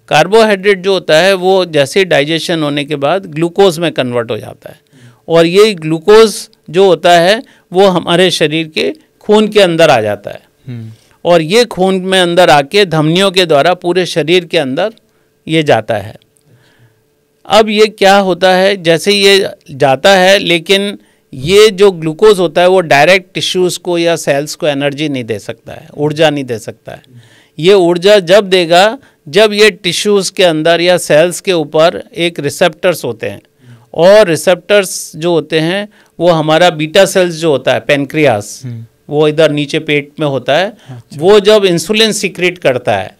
कार्बोहाइड्रेट जो होता है वो जैसे डाइजेशन होने के बाद ग्लूकोज में कन्वर्ट हो जाता है, और ये ग्लूकोज जो होता है वो हमारे शरीर के खून के अंदर आ जाता है, और ये खून में अंदर आके धमनियों के द्वारा पूरे शरीर के अंदर ये जाता है। अब ये क्या होता है, जैसे ये जाता है लेकिन ये जो ग्लूकोज होता है वो डायरेक्ट टिश्यूज़ को या सेल्स को एनर्जी नहीं दे सकता है, ऊर्जा नहीं दे सकता है। ये ऊर्जा जब देगा जब ये टिश्यूज़ के अंदर या सेल्स के ऊपर एक रिसेप्टर्स होते हैं, और रिसेप्टर्स जो होते हैं वो हमारा बीटा सेल्स जो होता है पेनक्रियास, वो इधर नीचे पेट में होता है। अच्छा। वो जब इंसुलिन सीक्रेट करता है,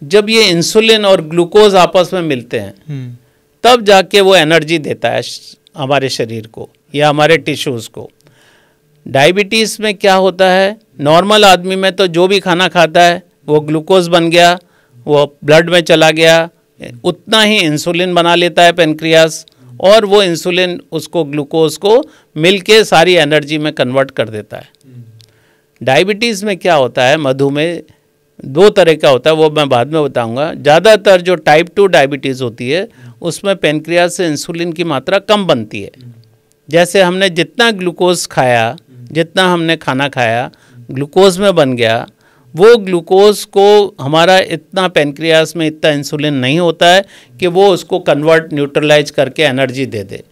जब ये इंसुलिन और ग्लूकोज आपस में मिलते हैं तब जाके वो एनर्जी देता है हमारे शरीर को या हमारे टिश्यूज़ को। डायबिटीज़ में क्या होता है, नॉर्मल आदमी में तो जो भी खाना खाता है वो ग्लूकोज बन गया, वो ब्लड में चला गया, उतना ही इंसुलिन बना लेता है पेनक्रियास, और वो इंसुलिन उसको ग्लूकोज को मिलके सारी एनर्जी में कन्वर्ट कर देता है। डायबिटीज़ में क्या होता है, मधुमेह 2 तरह का होता है, वो मैं बाद में बताऊंगा। ज़्यादातर जो टाइप 2 डायबिटीज़ होती है उसमें पेनक्रियास से इंसुलिन की मात्रा कम बनती है। जैसे हमने जितना ग्लूकोज खाया, जितना हमने खाना खाया ग्लूकोज में बन गया, वो ग्लूकोज को हमारा इतना पेनक्रियास में इतना इंसुलिन नहीं होता है कि वो उसको कन्वर्ट न्यूट्रलाइज करके एनर्जी दे दे।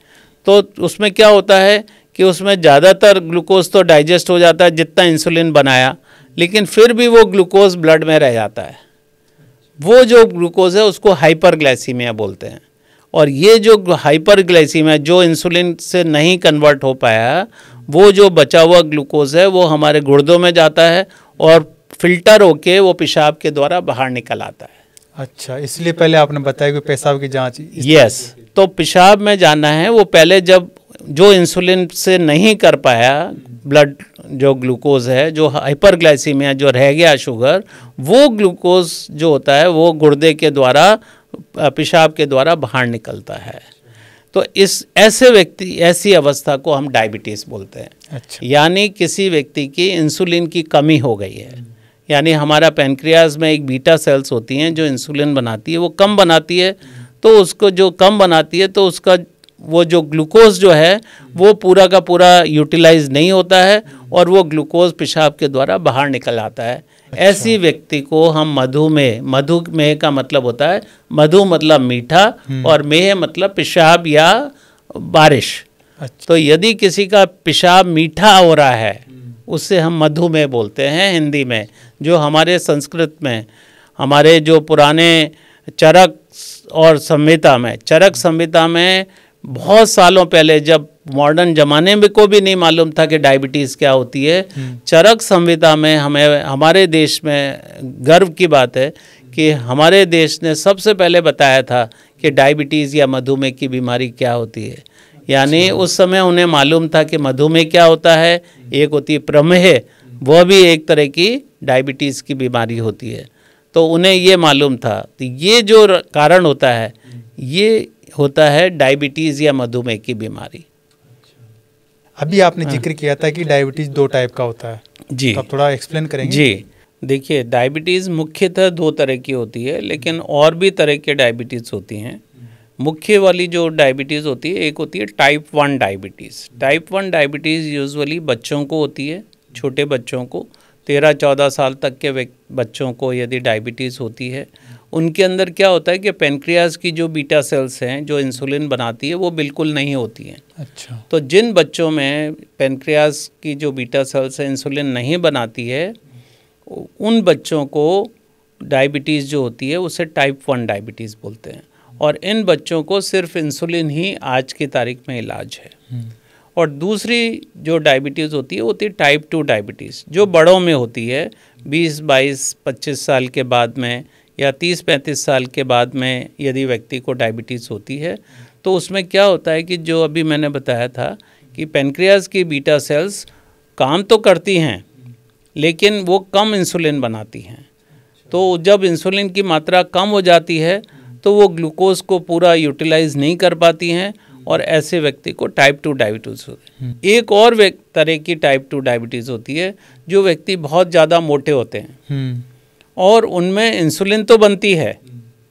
तो उसमें क्या होता है कि उसमें ज़्यादातर ग्लूकोज तो डाइजेस्ट हो जाता है जितना इंसुलिन बनाया, लेकिन फिर भी वो ग्लूकोज ब्लड में रह जाता है। वो जो ग्लूकोज है उसको हाइपरग्लाइसीमिया बोलते हैं। और ये जो हाइपरग्लाइसीमिया जो इंसुलिन से नहीं कन्वर्ट हो पाया, वो जो बचा हुआ ग्लूकोज है वो हमारे गुर्दों में जाता है और फिल्टर होके वो पेशाब के द्वारा बाहर निकल आता है। अच्छा, इसलिए पहले आपने बताया कि पेशाब की जांच। यस, तो पेशाब में जाना है। वो पहले जब जो इंसुलिन से नहीं कर पाया ब्लड जो ग्लूकोज है, जो हाइपरग्लाइसीमिया जो रह गया शुगर, वो ग्लूकोज जो होता है वो गुर्दे के द्वारा पेशाब के द्वारा बाहर निकलता है। तो इस ऐसे व्यक्ति ऐसी अवस्था को हम डायबिटीज़ बोलते हैं। अच्छा। यानी किसी व्यक्ति की इंसुलिन की कमी हो गई है, यानी हमारा पेनक्रियाज में एक बीटा सेल्स होती हैं जो इंसुलिन बनाती है, वो कम बनाती है। तो उसको जो कम बनाती है तो उसका वो जो ग्लूकोज जो है वो पूरा का पूरा यूटिलाइज नहीं होता है, और वो ग्लूकोज पेशाब के द्वारा बाहर निकल आता है। अच्छा। ऐसी व्यक्ति को हम मधुमेह का मतलब होता है, मधु मतलब मीठा और मेह मतलब पेशाब या बारिश। अच्छा। तो यदि किसी का पेशाब मीठा हो रहा है उससे हम मधुमेह बोलते हैं हिंदी में। जो हमारे संस्कृत में हमारे जो पुराने चरक और संहिता में बहुत सालों पहले, जब मॉडर्न ज़माने में को भी नहीं मालूम था कि डायबिटीज़ क्या होती है, चरक संहिता में हमें हमारे देश में गर्व की बात है कि हमारे देश ने सबसे पहले बताया था कि डायबिटीज़ या मधुमेह की बीमारी क्या होती है। यानी उस समय उन्हें मालूम था कि मधुमेह क्या होता है, एक होती है प्रमेह, वह भी एक तरह की डायबिटीज़ की बीमारी होती है, तो उन्हें ये मालूम था। तो ये जो कारण होता है ये होता है डायबिटीज़ या मधुमेह की बीमारी। अभी आपने जिक्र किया था कि डायबिटीज़ 2 टाइप का होता है। जी, तो आप थोड़ा एक्सप्लेन करेंगे? जी, देखिए, डायबिटीज़ मुख्यतः 2 तरह की होती है, लेकिन और भी तरह के डायबिटीज़ होती हैं। मुख्य वाली जो डायबिटीज़ होती है, एक होती है type 1 diabetes. Type 1 diabetes usually बच्चों को होती है, छोटे बच्चों को, 13-14 साल तक के बच्चों को यदि डायबिटीज़ होती है, उनके अंदर क्या होता है कि पेनक्रियाज की जो बीटा सेल्स हैं, जो इंसुलिन बनाती है, वो बिल्कुल नहीं होती हैं। अच्छा। तो जिन बच्चों में पेनक्रियाज की जो बीटा सेल्स है इंसुलिन नहीं बनाती है, उन बच्चों को डायबिटीज़ जो होती है उसे टाइप 1 डायबिटीज़ बोलते हैं। और इन बच्चों को सिर्फ इंसुलिन ही आज की तारीख में इलाज है। और दूसरी जो डायबिटीज़ होती है होती है टाइप 2 डायबिटीज़, जो बड़ों में होती है 20, 22, 25 साल के बाद में या 30-35 साल के बाद में यदि व्यक्ति को डायबिटीज़ होती है, तो उसमें क्या होता है कि जो अभी मैंने बताया था कि पेनक्रियाज की बीटा सेल्स काम तो करती हैं, लेकिन वो कम इंसुलिन बनाती हैं। तो जब इंसुलिन की मात्रा कम हो जाती है तो वो ग्लूकोज को पूरा यूटिलाइज नहीं कर पाती हैं, और ऐसे व्यक्ति को टाइप 2 डायबिटीज़ होती है। एक और तरह की टाइप 2 डायबिटीज़ होती है, जो व्यक्ति बहुत ज़्यादा मोटे होते हैं और उनमें इंसुलिन तो बनती है,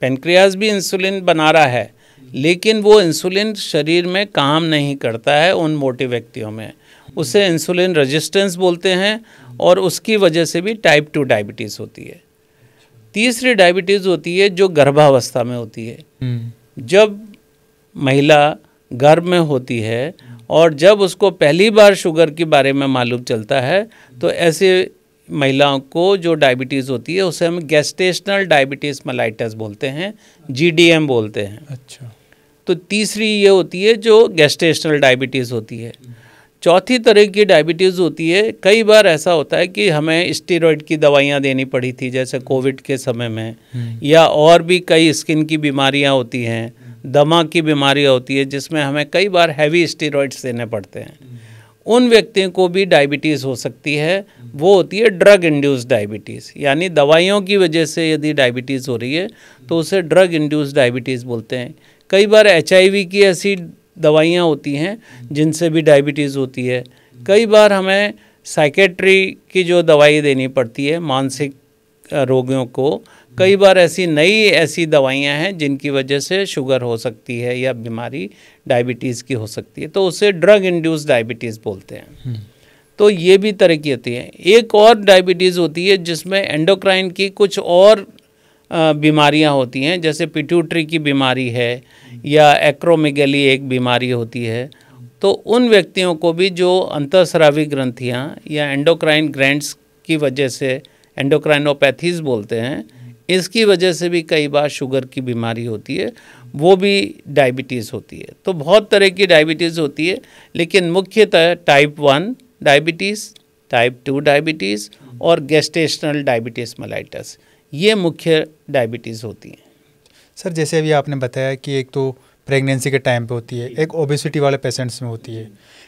पेनक्रियाज भी इंसुलिन बना रहा है, लेकिन वो इंसुलिन शरीर में काम नहीं करता है उन मोटे व्यक्तियों में। उसे इंसुलिन रेजिस्टेंस बोलते हैं, और उसकी वजह से भी टाइप 2 डायबिटीज़ होती है। तीसरी डायबिटीज़ होती है जो गर्भावस्था में होती है। जब महिला गर्भ में होती है और जब उसको पहली बार शुगर के बारे में मालूम चलता है, तो ऐसे महिलाओं को जो डायबिटीज़ होती है उसे हम गेस्टेशनल डायबिटीज़ मेलाइटस बोलते हैं, GDM बोलते हैं। अच्छा। तो तीसरी ये होती है जो गेस्टेशनल डायबिटीज़ होती है। चौथी तरह की डायबिटीज़ होती है, कई बार ऐसा होता है कि हमें स्टेरॉइड की दवाइयाँ देनी पड़ी थी, जैसे कोविड के समय में, या और भी कई स्किन की बीमारियाँ होती हैं, दमा की बीमारियाँ होती है, जिसमें हमें कई बार हैवी स्टेरॉइड्स देने पड़ते हैं। उन व्यक्तियों को भी डायबिटीज़ हो सकती है। वो होती है ड्रग इंड्यूस्ड डायबिटीज़, यानी दवाइयों की वजह से यदि डायबिटीज़ हो रही है तो उसे ड्रग इंड्यूस्ड डायबिटीज़ बोलते हैं। कई बार HIV की ऐसी दवाइयाँ होती हैं जिनसे भी डायबिटीज़ होती है। कई बार हमें साइकेट्री की जो दवाई देनी पड़ती है मानसिक रोगियों को, कई बार ऐसी दवाइयाँ हैं जिनकी वजह से शुगर हो सकती है या बीमारी डायबिटीज़ की हो सकती है, तो उसे ड्रग इंड्यूस्ड डायबिटीज़ बोलते हैं। तो ये भी तरह की होती है। एक और डायबिटीज़ होती है जिसमें एंडोक्राइन की कुछ और बीमारियां होती हैं, जैसे पिट्यूटरी की बीमारी है या एक्रोमेगली एक बीमारी होती है। तो उन व्यक्तियों को भी जो अंतःस्रावी ग्रंथियां या एंडोक्राइन ग्लैंड्स की वजह से, एंडोक्राइनोपैथीज बोलते हैं, इसकी वजह से भी कई बार शुगर की बीमारी होती है, वो भी डायबिटीज़ होती है। तो बहुत तरह की डायबिटीज़ होती है, लेकिन मुख्यतः टाइप 1 डायबिटीज़, टाइप 2 डायबिटीज़ और गेस्टेशनल डायबिटीज़ मेलाइटस, ये मुख्य डायबिटीज़ होती हैं। सर, जैसे अभी आपने बताया कि एक तो प्रेगनेंसी के टाइम पे होती है, एक ओबेसिटी वाले पेशेंट्स में होती है,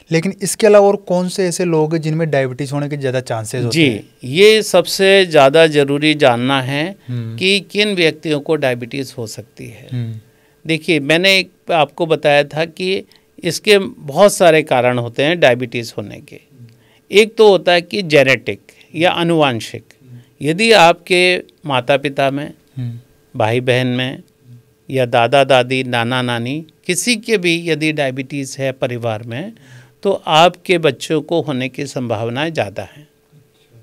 लेकिन इसके अलावा और कौन से ऐसे लोग हैं जिनमें डायबिटीज़ होने के ज़्यादा चांसेस होते हैं? जी, ये सबसे ज़्यादा ज़रूरी जानना है कि किन व्यक्तियों को डायबिटीज़ हो सकती है। देखिए, मैंने आपको बताया था कि इसके बहुत सारे कारण होते हैं डायबिटीज़ होने के। एक तो होता है कि जेनेटिक या आनुवांशिक, यदि आपके माता पिता में, भाई बहन में या दादा दादी, नाना नानी, किसी के भी यदि डायबिटीज़ है परिवार में, तो आपके बच्चों को होने की संभावनाएं ज़्यादा हैं।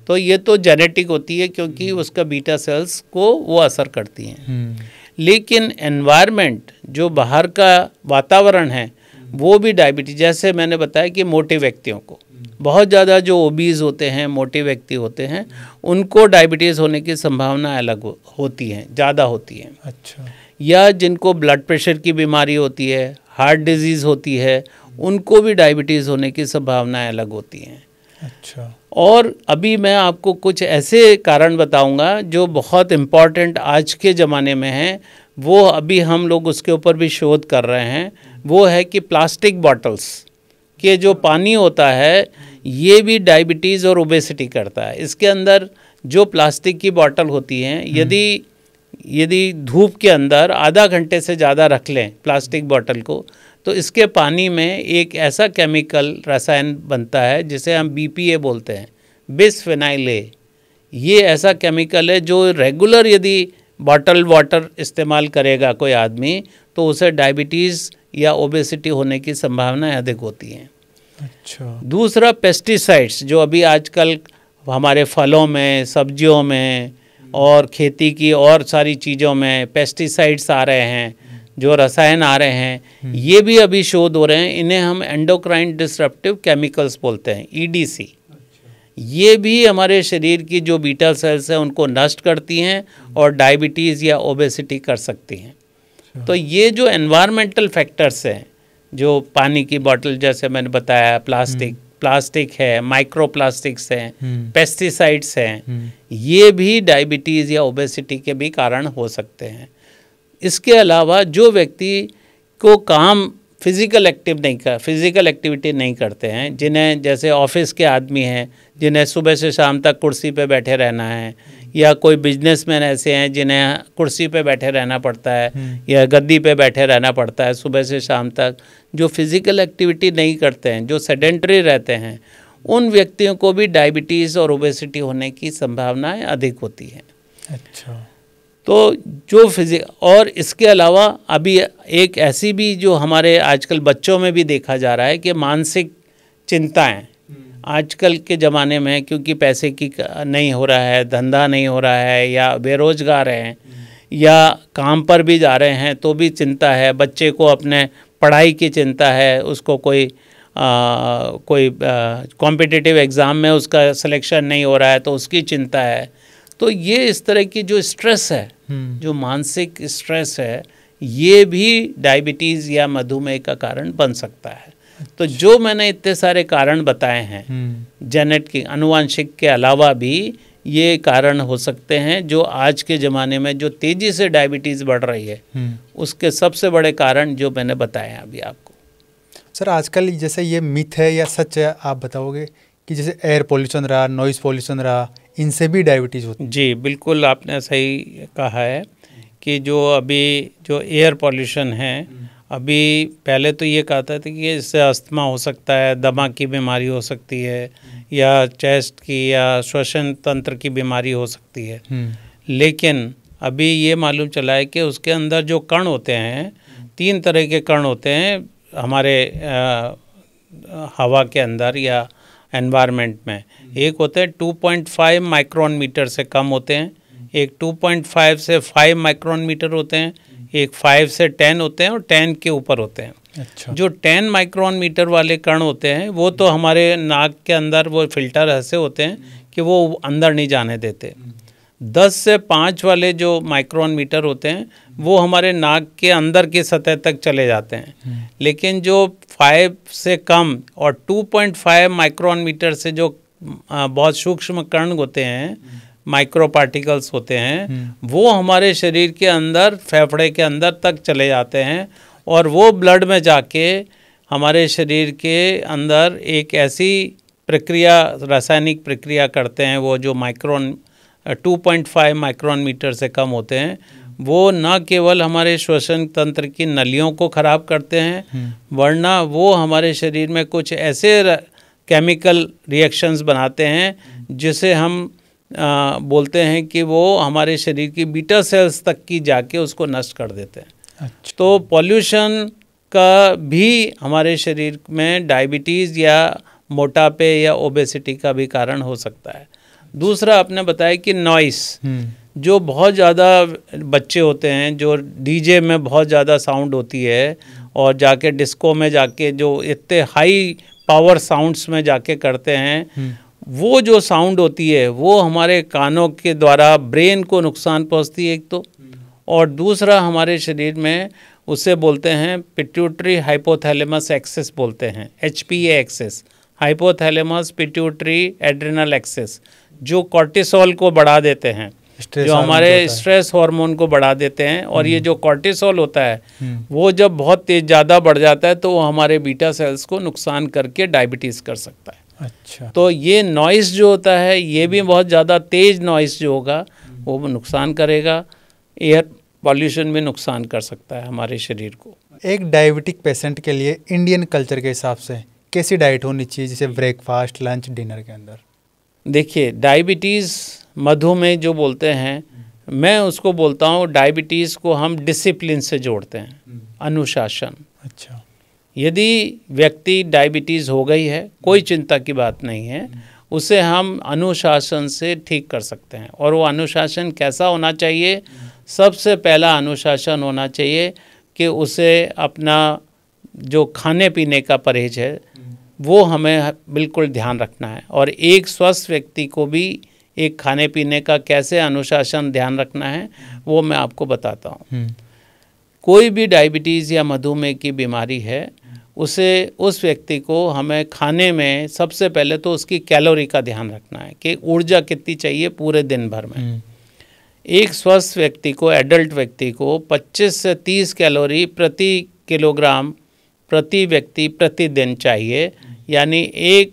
तो ये तो जेनेटिक होती है, क्योंकि उसका बीटा सेल्स को वो असर करती हैं। लेकिन एनवायरनमेंट, जो बाहर का वातावरण है, वो भी डायबिटीज, जैसे मैंने बताया कि मोटे व्यक्तियों को, बहुत ज़्यादा जो ओबीज होते हैं, मोटे व्यक्ति होते हैं, उनको डायबिटीज़ होने की संभावना अलग होती हैं, ज़्यादा होती हैं। अच्छा। या जिनको ब्लड प्रेशर की बीमारी होती है, हार्ट डिजीज़ होती है, उनको भी डायबिटीज़ होने की संभावनाएं अलग होती हैं। अच्छा। और अभी मैं आपको कुछ ऐसे कारण बताऊंगा जो बहुत इम्पॉर्टेंट आज के ज़माने में हैं, वो अभी हम लोग उसके ऊपर भी शोध कर रहे हैं। वो है कि प्लास्टिक बॉटल्स के जो पानी होता है, ये भी डायबिटीज़ और ओबेसिटी करता है। इसके अंदर जो प्लास्टिक की बॉटल होती हैं, यदि धूप के अंदर आधा घंटे से ज़्यादा रख लें प्लास्टिक बॉटल को, तो इसके पानी में एक ऐसा केमिकल रसायन बनता है जिसे हम BPA बोलते हैं, बिसफेनाइल ए। ये ऐसा केमिकल है जो रेगुलर यदि बॉटल वाटर इस्तेमाल करेगा कोई आदमी तो उसे डायबिटीज़ या ओबेसिटी होने की संभावना अधिक होती है। अच्छा। दूसरा पेस्टिसाइड्स, जो अभी आजकल हमारे फलों में, सब्जियों में और खेती की और सारी चीज़ों में पेस्टिसाइड्स आ रहे हैं, जो रसायन आ रहे हैं, ये भी अभी शोध हो रहे हैं। इन्हें हम एंडोक्राइन डिसरप्टिव केमिकल्स बोलते हैं, EDC। ये भी हमारे शरीर की जो बीटा सेल्स हैं उनको नष्ट करती हैं और डायबिटीज़ या ओबेसिटी कर सकती हैं। तो ये जो एनवायरमेंटल फैक्टर्स हैं, जो पानी की बोतल जैसे मैंने बताया, प्लास्टिक है, माइक्रो प्लास्टिक्स हैं, पेस्टिसाइड्स हैं, ये भी डायबिटीज़ या ओबेसिटी के भी कारण हो सकते हैं। इसके अलावा जो व्यक्ति को काम फिज़िकल एक्टिविटी नहीं करते हैं, जिन्हें जैसे ऑफिस के आदमी हैं जिन्हें सुबह से शाम तक कुर्सी पे बैठे रहना है, या कोई बिजनेसमैन ऐसे हैं जिन्हें कुर्सी पे बैठे रहना पड़ता है या गद्दी पे बैठे रहना पड़ता है सुबह से शाम तक, जो फिज़िकल एक्टिविटी नहीं करते हैं, जो सेडेंटरी रहते हैं, उन व्यक्तियों को भी डायबिटीज़ और ओबेसिटी होने की संभावनाएं अधिक होती हैं। अच्छा। तो जो और इसके अलावा अभी एक ऐसी भी जो हमारे आजकल बच्चों में भी देखा जा रहा है कि मानसिक चिंताएं आजकल के ज़माने में, क्योंकि पैसे की नहीं हो रहा है, धंधा नहीं हो रहा है, या बेरोजगार हैं या काम पर भी जा रहे हैं तो भी चिंता है, बच्चे को अपने पढ़ाई की चिंता है, उसको कोई कॉम्पिटिटिव एग्ज़ाम में उसका सिलेक्शन नहीं हो रहा है तो उसकी चिंता है। तो ये इस तरह की जो स्ट्रेस है, जो मानसिक स्ट्रेस है, ये भी डायबिटीज़ या मधुमेह का कारण बन सकता है। तो जो मैंने इतने सारे कारण बताए हैं, जेनेटिक आनुवंशिक के अलावा भी ये कारण हो सकते हैं जो आज के ज़माने में जो तेज़ी से डायबिटीज़ बढ़ रही है, उसके सबसे बड़े कारण जो मैंने बताए हैं अभी आपको। सर, आजकल जैसे ये मिथ है या सच है, आप बताओगे कि जैसे एयर पोल्यूशन रहा, नॉइज़ पोल्यूशन रहा, इनसे भी डायबिटीज़ होती है? जी बिल्कुल, आपने सही कहा है कि जो अभी जो एयर पोल्यूशन है, अभी पहले तो ये कहता था कि इससे अस्थमा हो सकता है, दमा की बीमारी हो सकती है, या चेस्ट की या श्वसन तंत्र की बीमारी हो सकती है। लेकिन अभी ये मालूम चला है कि उसके अंदर जो कण होते हैं, 3 तरह के कण होते हैं हमारे हवा के अंदर या एनवायरनमेंट में। एक होते हैं 2.5 माइक्रोन मीटर से कम होते हैं, एक 2.5 से 5 माइक्रोन मीटर होते हैं, एक 5 से 10 होते हैं और 10 के ऊपर होते हैं। अच्छा। जो 10 माइक्रोन मीटर वाले कण होते हैं वो तो हमारे नाक के अंदर वो फिल्टर ऐसे होते हैं कि वो अंदर नहीं जाने देते। 10 से 5 वाले जो माइक्रोन मीटर होते हैं वो हमारे नाक के अंदर की सतह तक चले जाते हैं। लेकिन जो 5 से कम और 2.5 माइक्रोन मीटर से जो बहुत सूक्ष्म कण होते हैं, माइक्रो पार्टिकल्स होते हैं, वो हमारे शरीर के अंदर, फेफड़े के अंदर तक चले जाते हैं और वो ब्लड में जाके हमारे शरीर के अंदर एक ऐसी प्रक्रिया, रासायनिक प्रक्रिया करते हैं, वो जो 2.5 माइक्रोन मीटर से कम होते हैं, वो न केवल हमारे श्वसन तंत्र की नलियों को ख़राब करते हैं, वरना वो हमारे शरीर में कुछ ऐसे केमिकल रिएक्शंस बनाते हैं जिसे हम बोलते हैं कि वो हमारे शरीर की बीटा सेल्स तक की जाके उसको नष्ट कर देते हैं। अच्छा। तो पॉल्यूशन का भी हमारे शरीर में डायबिटीज़ या मोटापे या ओबेसिटी का भी कारण हो सकता है। दूसरा आपने बताया कि नॉइस, जो बहुत ज़्यादा बच्चे होते हैं जो डीजे में बहुत ज़्यादा साउंड होती है और जाके डिस्को में जाके जो इतने हाई पावर साउंड्स में जाके करते हैं, वो जो साउंड होती है वो हमारे कानों के द्वारा ब्रेन को नुकसान पहुंचती है एक तो, और दूसरा हमारे शरीर में उसे बोलते हैं पिट्यूटरी हाइपोथैलेमस एक्सेस बोलते हैं, HPA axis, hypothalamus pituitary adrenal axis, जो कॉर्टिसोल को बढ़ा देते हैं, जो हमारे स्ट्रेस हार्मोन को बढ़ा देते हैं। और ये जो कॉर्टिसोल होता है वो जब बहुत तेज ज़्यादा बढ़ जाता है तो वो हमारे बीटा सेल्स को नुकसान करके डायबिटीज़ कर सकता है। अच्छा। तो ये नॉइस जो होता है, ये भी बहुत ज़्यादा तेज़ नॉइस जो होगा वो नुकसान करेगा। एयर पॉल्यूशन भी नुकसान कर सकता है हमारे शरीर को। एक डायबिटिक पेशेंट के लिए इंडियन कल्चर के हिसाब से कैसी डाइट होनी चाहिए, जैसे ब्रेकफास्ट, लंच, डिनर के अंदर? देखिए, डायबिटीज़, मधुमेह जो बोलते हैं, मैं उसको बोलता हूँ डायबिटीज़ को हम डिसिप्लिन से जोड़ते हैं, अनुशासन। अच्छा। यदि व्यक्ति डायबिटीज़ हो गई है, कोई चिंता की बात नहीं है, उसे हम अनुशासन से ठीक कर सकते हैं। और वो अनुशासन कैसा होना चाहिए? सबसे पहला अनुशासन होना चाहिए कि उसे अपना जो खाने पीने का परहेज है वो हमें बिल्कुल ध्यान रखना है। और एक स्वस्थ व्यक्ति को भी एक खाने पीने का कैसे अनुशासन ध्यान रखना है वो मैं आपको बताता हूँ। कोई भी डायबिटीज़ या मधुमेह की बीमारी है, उस व्यक्ति को हमें खाने में सबसे पहले तो उसकी कैलोरी का ध्यान रखना है कि ऊर्जा कितनी चाहिए पूरे दिन भर में। एक स्वस्थ व्यक्ति को, एडल्ट व्यक्ति को 25 से 30 कैलोरी प्रति किलोग्राम प्रति व्यक्ति प्रतिदिन चाहिए। यानी एक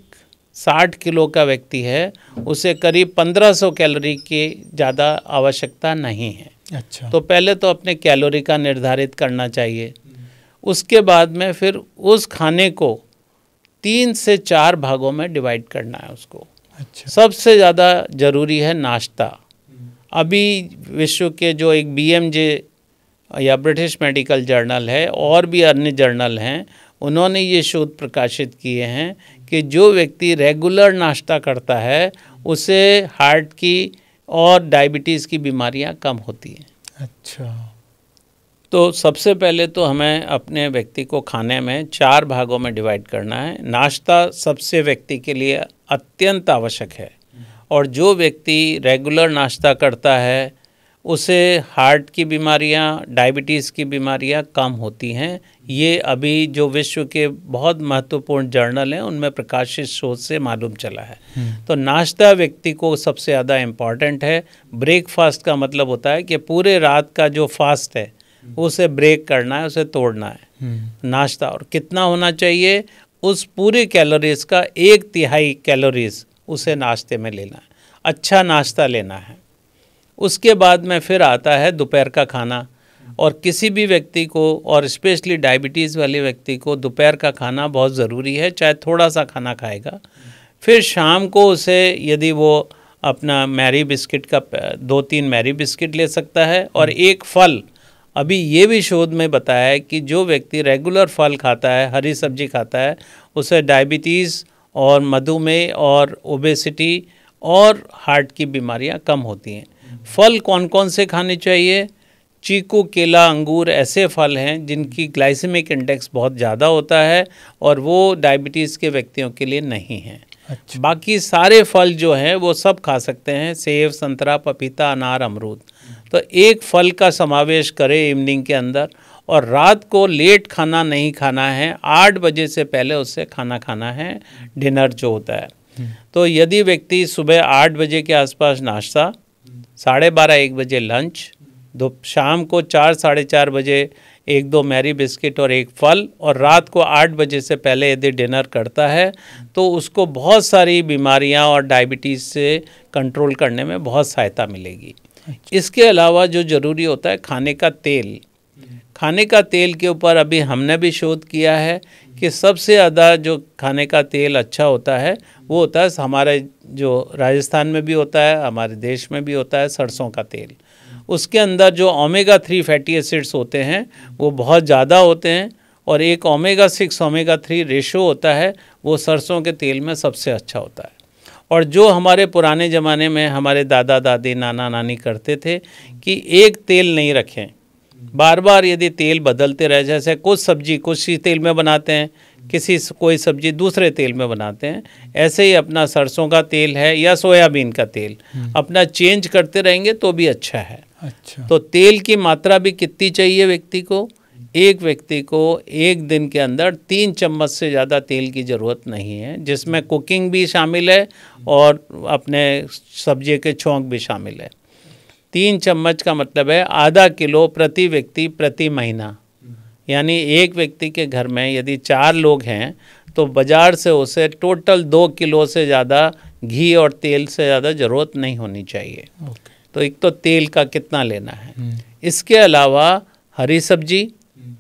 60 किलो का व्यक्ति है, उसे करीब 1500 कैलोरी की ज़्यादा आवश्यकता नहीं है। अच्छा। तो पहले तो अपने कैलोरी का निर्धारित करना चाहिए। उसके बाद में फिर उस खाने को 3 से 4 भागों में डिवाइड करना है उसको। अच्छा। सबसे ज़्यादा ज़रूरी है नाश्ता। अभी विश्व के जो एक BMJ या ब्रिटिश मेडिकल जर्नल है और भी अन्य जर्नल हैं, उन्होंने ये शोध प्रकाशित किए हैं कि जो व्यक्ति रेगुलर नाश्ता करता है उसे हार्ट की और डायबिटीज़ की बीमारियां कम होती हैं। अच्छा। तो सबसे पहले तो हमें अपने व्यक्ति को खाने में 4 भागों में डिवाइड करना है। नाश्ता सबसे व्यक्ति के लिए अत्यंत आवश्यक है। और जो व्यक्ति रेगुलर नाश्ता करता है उसे हार्ट की बीमारियां, डायबिटीज़ की बीमारियां कम होती हैं। ये अभी जो विश्व के बहुत महत्वपूर्ण जर्नल हैं उनमें प्रकाशित शोध से मालूम चला है। तो नाश्ता व्यक्ति को सबसे ज़्यादा इम्पॉर्टेंट है। ब्रेकफास्ट का मतलब होता है कि पूरे रात का जो फास्ट है उसे ब्रेक करना है, उसे तोड़ना है। नाश्ता और कितना होना चाहिए? उस पूरे कैलोरीज का 1/3 कैलोरीज उसे नाश्ते में लेना है। अच्छा नाश्ता लेना है। उसके बाद में फिर आता है दोपहर का खाना। और किसी भी व्यक्ति को, और स्पेशली डायबिटीज़ वाले व्यक्ति को, दोपहर का खाना बहुत ज़रूरी है, चाहे थोड़ा सा खाना खाएगा। फिर शाम को उसे, यदि वो अपना मैरी बिस्किट का 2-3 मैरी बिस्किट ले सकता है और एक फल। अभी ये भी शोध में बताया है कि जो व्यक्ति रेगुलर फल खाता है, हरी सब्जी खाता है, उसे डायबिटीज़ और मधुमेह और ओबेसिटी और हार्ट की बीमारियां कम होती हैं। फल कौन कौन से खाने चाहिए? चीकू, केला, अंगूर ऐसे फल हैं जिनकी ग्लाइसेमिक इंडेक्स बहुत ज़्यादा होता है और वो डायबिटीज़ के व्यक्तियों के लिए नहीं है। अच्छा। बाकी सारे फल जो हैं वो सब खा सकते हैं, सेब, संतरा, पपीता, अनार, अमरूद। तो एक फल का समावेश करें इवनिंग के अंदर। और रात को लेट खाना नहीं खाना है, 8 बजे से पहले उससे खाना खाना है, डिनर जो होता है। तो यदि व्यक्ति सुबह 8 बजे के आसपास नाश्ता, 12:30-1 बजे लंच, शाम को 4-4:30 बजे 1-2 मैरी बिस्किट और एक फल, और रात को 8 बजे से पहले यदि डिनर करता है तो उसको बहुत सारी बीमारियां और डायबिटीज़ से कंट्रोल करने में बहुत सहायता मिलेगी। इसके अलावा जो ज़रूरी होता है खाने का तेल। खाने का तेल के ऊपर अभी हमने भी शोध किया है कि सबसे ज़्यादा जो खाने का तेल अच्छा होता है वो होता है, हमारे जो राजस्थान में भी होता है, हमारे देश में भी होता है, सरसों का तेल। उसके अंदर जो ओमेगा 3 फैटी एसिड्स होते हैं वो बहुत ज़्यादा होते हैं, और एक ओमेगा 6 ओमेगा 3 रेशो होता है, वो सरसों के तेल में सबसे अच्छा होता है। और जो हमारे पुराने ज़माने में हमारे दादा दादी, नाना नानी करते थे कि एक तेल नहीं रखें, बार बार यदि तेल बदलते रहे, जैसे कुछ सब्जी कुछ ही तेल में बनाते हैं, कोई सब्जी दूसरे तेल में बनाते हैं, ऐसे ही अपना सरसों का तेल है या सोयाबीन का तेल अपना चेंज करते रहेंगे तो भी अच्छा है। अच्छा। तो तेल की मात्रा भी कितनी चाहिए व्यक्ति को? एक व्यक्ति को एक दिन के अंदर 3 चम्मच से ज़्यादा तेल की ज़रूरत नहीं है, जिसमें कुकिंग भी शामिल है और अपने सब्जी के छौंक भी शामिल है। 3 चम्मच का मतलब है आधा किलो प्रति व्यक्ति प्रति महीना। यानी एक व्यक्ति के घर में यदि 4 लोग हैं तो बाज़ार से उसे टोटल 2 किलो से ज़्यादा घी और तेल से ज़्यादा ज़रूरत नहीं होनी चाहिए। तो एक तो तेल का कितना लेना है। इसके अलावा हरी सब्जी,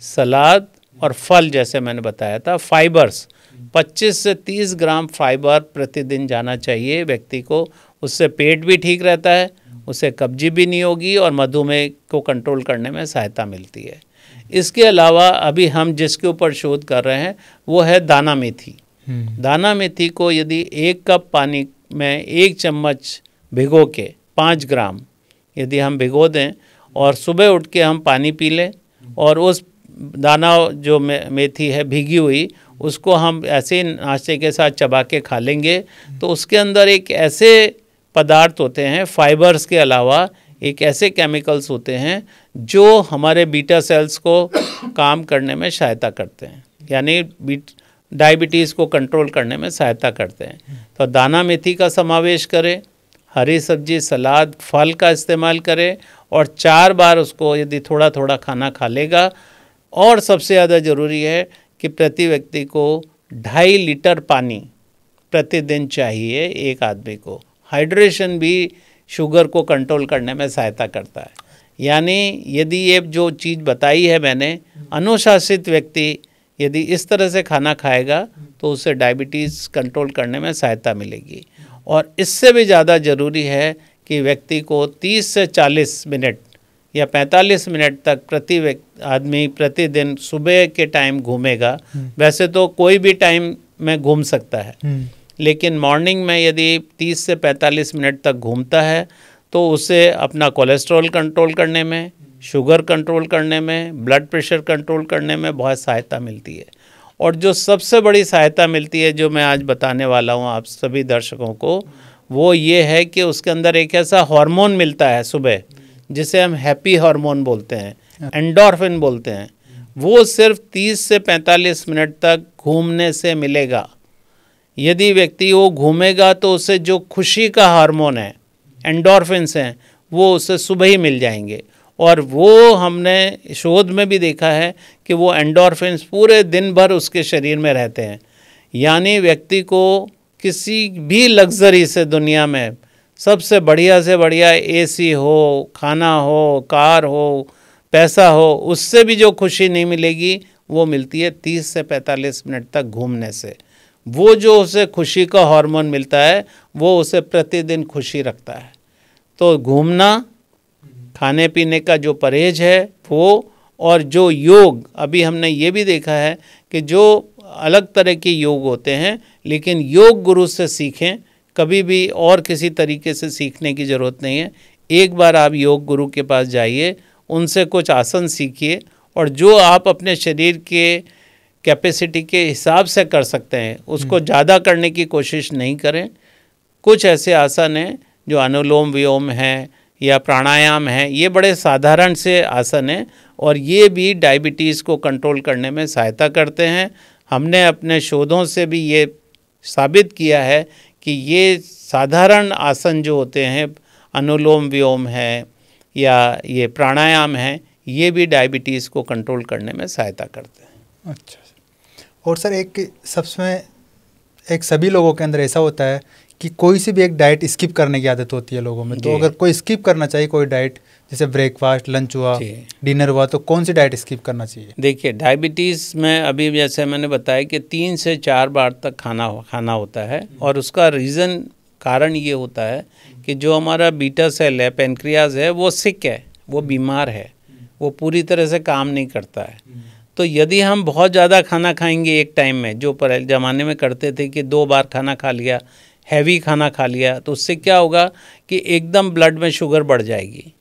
सलाद और फल, जैसे मैंने बताया था, फाइबर्स 25 से 30 ग्राम फाइबर प्रतिदिन जाना चाहिए व्यक्ति को। उससे पेट भी ठीक रहता है, उससे कब्जी भी नहीं होगी और मधुमेह को कंट्रोल करने में सहायता मिलती है। इसके अलावा अभी हम जिसके ऊपर शोध कर रहे हैं वो है दाना मेथी। दाना मेथी को यदि 1 कप पानी में 1 चम्मच भिगो के 5 ग्राम यदि हम भिगो दें और सुबह उठ के हम पानी पी लें और उस दाना जो मेथी है भीगी हुई उसको हम ऐसे नाश्ते के साथ चबा के खा लेंगे तो उसके अंदर एक ऐसे पदार्थ होते हैं, फाइबर्स के अलावा एक ऐसे केमिकल्स होते हैं जो हमारे बीटा सेल्स को काम करने में सहायता करते हैं, यानी डायबिटीज़ को कंट्रोल करने में सहायता करते हैं। तो दाना मेथी का समावेश करें, हरी सब्जी, सलाद, फल का इस्तेमाल करें और 4 बार उसको यदि थोड़ा थोड़ा खाना खा लेगा। और सबसे ज़्यादा ज़रूरी है कि प्रति व्यक्ति को 2.5 लीटर पानी प्रतिदिन चाहिए एक आदमी को। हाइड्रेशन भी शुगर को कंट्रोल करने में सहायता करता है। यानी यदि ये जो चीज़ बताई है मैंने, अनुशासित व्यक्ति यदि इस तरह से खाना खाएगा तो उसे डायबिटीज़ कंट्रोल करने में सहायता मिलेगी। और इससे भी ज़्यादा ज़रूरी है कि व्यक्ति को 30 से 40 मिनट या 45 मिनट तक आदमी प्रतिदिन सुबह के टाइम घूमेगा। वैसे तो कोई भी टाइम में घूम सकता है, लेकिन मॉर्निंग में यदि 30 से 45 मिनट तक घूमता है तो उसे अपना कोलेस्ट्रॉल कंट्रोल करने में, शुगर कंट्रोल करने में, ब्लड प्रेशर कंट्रोल करने में बहुत सहायता मिलती है। और जो सबसे बड़ी सहायता मिलती है जो मैं आज बताने वाला हूँ आप सभी दर्शकों को, वो ये है कि उसके अंदर एक ऐसा हार्मोन मिलता है सुबह जिसे हम हैप्पी हार्मोन बोलते हैं, एंडोर्फिन बोलते हैं। वो सिर्फ 30 से 45 मिनट तक घूमने से मिलेगा। यदि व्यक्ति वो घूमेगा तो उसे जो खुशी का हार्मोन है, एंडोर्फिन्स हैं, वो उसे सुबह ही मिल जाएंगे। और वो हमने शोध में भी देखा है कि वो एंडोर्फिन्स पूरे दिन भर उसके शरीर में रहते हैं। यानी व्यक्ति को किसी भी लग्जरी से दुनिया में सबसे बढ़िया से बढ़िया एसी हो, खाना हो, कार हो, पैसा हो, उससे भी जो खुशी नहीं मिलेगी वो मिलती है 30 से 45 मिनट तक घूमने से। वो जो उसे खुशी का हार्मोन मिलता है वो उसे प्रतिदिन खुशी रखता है। तो घूमना, खाने पीने का जो परहेज है वो, और जो योग, अभी हमने ये भी देखा है कि जो अलग तरह के योग होते हैं लेकिन योग गुरु से सीखें, कभी भी और किसी तरीके से सीखने की ज़रूरत नहीं है। एक बार आप योग गुरु के पास जाइए, उनसे कुछ आसन सीखिए और जो आप अपने शरीर के कैपेसिटी के हिसाब से कर सकते हैं उसको ज़्यादा करने की कोशिश नहीं करें। कुछ ऐसे आसन हैं जो अनुलोम विलोम हैं या प्राणायाम है, ये बड़े साधारण से आसन हैं और ये भी डायबिटीज़ को कंट्रोल करने में सहायता करते हैं। हमने अपने शोधों से भी ये साबित किया है कि ये साधारण आसन जो होते हैं, अनुलोम विलोम है या ये प्राणायाम है, ये भी डायबिटीज़ को कंट्रोल करने में सहायता करते हैं। अच्छा। और सर एक सभी लोगों के अंदर ऐसा होता है कि कोई सी भी एक डाइट स्किप करने की आदत होती है लोगों में। तो अगर कोई स्किप करना चाहिए कोई डाइट, जैसे ब्रेकफास्ट, लंच हुआ, डिनर हुआ, तो कौन सी डाइट स्किप करना चाहिए? देखिए, डायबिटीज़ में अभी जैसे मैंने बताया कि 3 से 4 बार तक खाना होता है और उसका कारण ये होता है कि जो हमारा बीटा सेल है, पेनक्रियाज है, वो सिक है, वो बीमार है, वो पूरी तरह से काम नहीं करता है। तो यदि हम बहुत ज़्यादा खाना खाएंगे एक टाइम में, जो पहले ज़माने में करते थे कि 2 बार खाना खा लिया, हैवी खाना खा लिया, तो उससे क्या होगा कि एकदम ब्लड में शुगर बढ़ जाएगी।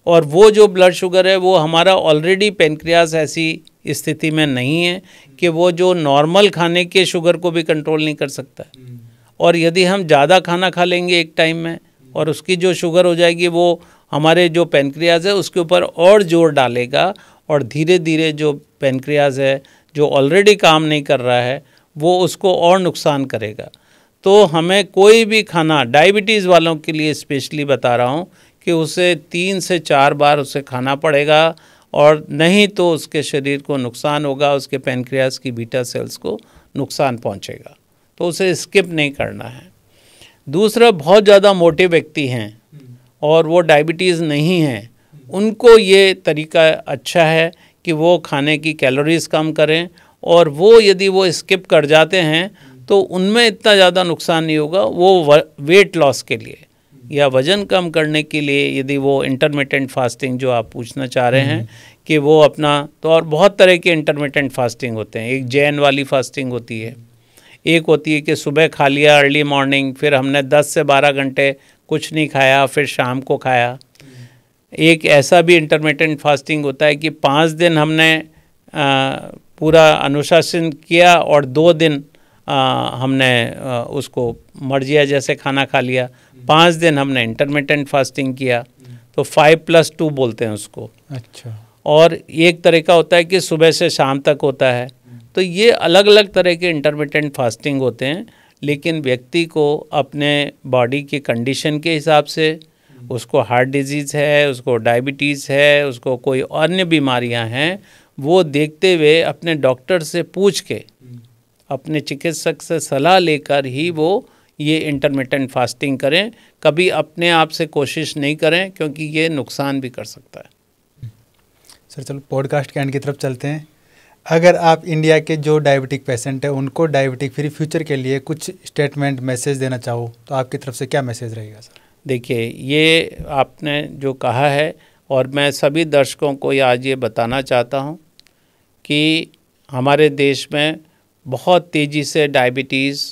और वो जो ब्लड शुगर है वो हमारा ऑलरेडी पेनक्रियाज ऐसी स्थिति में नहीं है कि वो जो नॉर्मल खाने के शुगर को भी कंट्रोल नहीं कर सकता। और यदि हम ज़्यादा खाना खा लेंगे एक टाइम में और उसकी जो शुगर हो जाएगी, वो हमारे जो पेनक्रियाज है उसके ऊपर और जोर डालेगा और धीरे धीरे जो पेनक्रियाज है जो ऑलरेडी काम नहीं कर रहा है वो उसको और नुकसान करेगा। तो हमें कोई भी खाना, डायबिटीज़ वालों के लिए स्पेशली बता रहा हूँ, कि उसे 3 से 4 बार उसे खाना पड़ेगा और नहीं तो उसके शरीर को नुकसान होगा, उसके पेनक्रियाज की बीटा सेल्स को नुकसान पहुँचेगा। तो उसे स्किप नहीं करना है। दूसरा, बहुत ज़्यादा मोटे व्यक्ति हैं और वो डायबिटीज़ नहीं हैं, उनको ये तरीका अच्छा है कि वो खाने की कैलोरीज़ कम करें और वो यदि वो स्किप कर जाते हैं तो उनमें इतना ज़्यादा नुकसान नहीं होगा। वो वेट लॉस के लिए या वज़न कम करने के लिए यदि वो इंटरमिटेंट फास्टिंग जो आप पूछना चाह रहे हैं कि वो अपना, तो और बहुत तरह के इंटरमिटेंट फास्टिंग होते हैं। एक जैन वाली फास्टिंग होती है, एक होती है कि सुबह खा लिया अर्ली मॉर्निंग, फिर हमने 10 से 12 घंटे कुछ नहीं खाया, फिर शाम को खाया। एक ऐसा भी इंटरमिटेंट फास्टिंग होता है कि 5 दिन हमने पूरा अनुशासन किया और 2 दिन हमने उसको मर्जिया जैसे खाना खा लिया। 5 दिन हमने इंटरमिटेंट फास्टिंग किया, तो 5+2 बोलते हैं उसको। अच्छा। और एक तरह का होता है कि सुबह से शाम तक होता है। तो ये अलग अलग तरह के इंटरमिटेंट फास्टिंग होते हैं, लेकिन व्यक्ति को अपने बॉडी की कंडीशन के हिसाब से, उसको हार्ट डिजीज़ है, उसको डायबिटीज़ है, उसको कोई अन्य बीमारियां हैं, वो देखते हुए अपने डॉक्टर से पूछ के, अपने चिकित्सक से सलाह लेकर ही वो ये इंटरमिटेंट फास्टिंग करें। कभी अपने आप से कोशिश नहीं करें, क्योंकि ये नुकसान भी कर सकता है। सर चलो पॉडकास्ट के एंड की तरफ चलते हैं। अगर आप इंडिया के जो डायबिटिक पेशेंट है उनको डायबिटिक फ्री फ्यूचर के लिए कुछ स्टेटमेंट मैसेज देना चाहो तो आपकी तरफ से क्या मैसेज रहेगा सर? देखिए, ये आपने जो कहा है, और मैं सभी दर्शकों को आज ये बताना चाहता हूँ कि हमारे देश में बहुत तेज़ी से डायबिटीज़,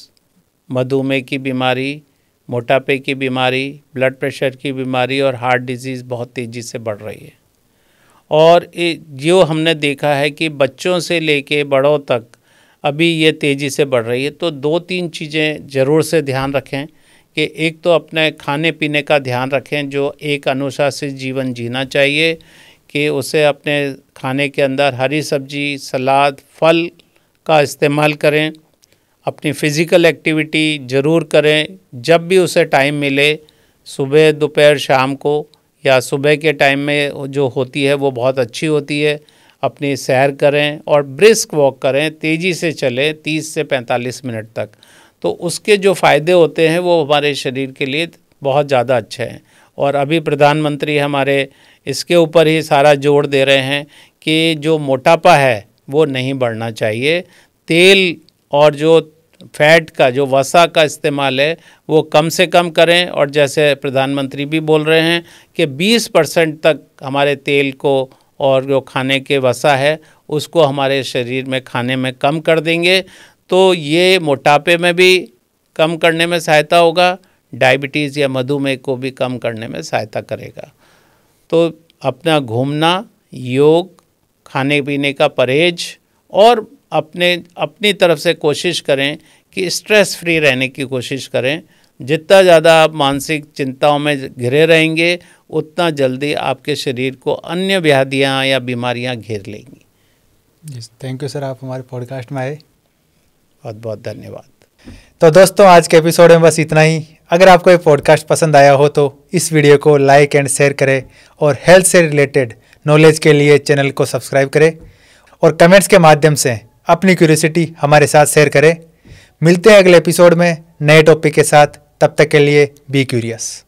मधुमेह की बीमारी, मोटापे की बीमारी, ब्लड प्रेशर की बीमारी और हार्ट डिजीज़ बहुत तेज़ी से बढ़ रही है। और जो हमने देखा है कि बच्चों से लेके बड़ों तक अभी ये तेज़ी से बढ़ रही है। तो 2-3 चीज़ें ज़रूर से ध्यान रखें कि एक तो अपने खाने पीने का ध्यान रखें, जो एक अनुशासित जीवन जीना चाहिए, कि उसे अपने खाने के अंदर हरी सब्जी, सलाद, फल का इस्तेमाल करें। अपनी फ़िज़िकल एक्टिविटी ज़रूर करें, जब भी उसे टाइम मिले, सुबह, दोपहर, शाम को, या सुबह के टाइम में जो होती है वो बहुत अच्छी होती है। अपनी सैर करें और ब्रिस्क वॉक करें, तेज़ी से चलें 30 से 45 मिनट तक। तो उसके जो फ़ायदे होते हैं वो हमारे शरीर के लिए बहुत ज़्यादा अच्छे हैं। और अभी प्रधानमंत्री हमारे इसके ऊपर ही सारा जोर दे रहे हैं कि जो मोटापा है वो नहीं बढ़ना चाहिए। तेल और जो फैट का, जो वसा का इस्तेमाल है वो कम से कम करें। और जैसे प्रधानमंत्री भी बोल रहे हैं कि 20% तक हमारे तेल को और जो खाने के वसा है उसको हमारे शरीर में खाने में कम कर देंगे, तो ये मोटापे में भी कम करने में सहायता होगा, डायबिटीज़ या मधुमेह को भी कम करने में सहायता करेगा। तो अपना घूमना, योग, खाने पीने का परहेज और अपनी तरफ से कोशिश करें कि स्ट्रेस फ्री रहने की कोशिश करें। जितना ज़्यादा आप मानसिक चिंताओं में घिरे रहेंगे, उतना जल्दी आपके शरीर को अन्य व्याधियाँ या बीमारियाँ घेर लेंगी। जी, थैंक यू सर, आप हमारे पॉडकास्ट में आए, बहुत बहुत धन्यवाद। तो दोस्तों आज के एपिसोड में बस इतना ही। अगर आपको ये पॉडकास्ट पसंद आया हो तो इस वीडियो को लाइक एंड शेयर करें, और हेल्थ से रिलेटेड नॉलेज के लिए चैनल को सब्सक्राइब करें, और कमेंट्स के माध्यम से अपनी क्यूरियोसिटी हमारे साथ शेयर करें। मिलते हैं अगले एपिसोड में नए टॉपिक के साथ, तब तक के लिए बी क्यूरियस।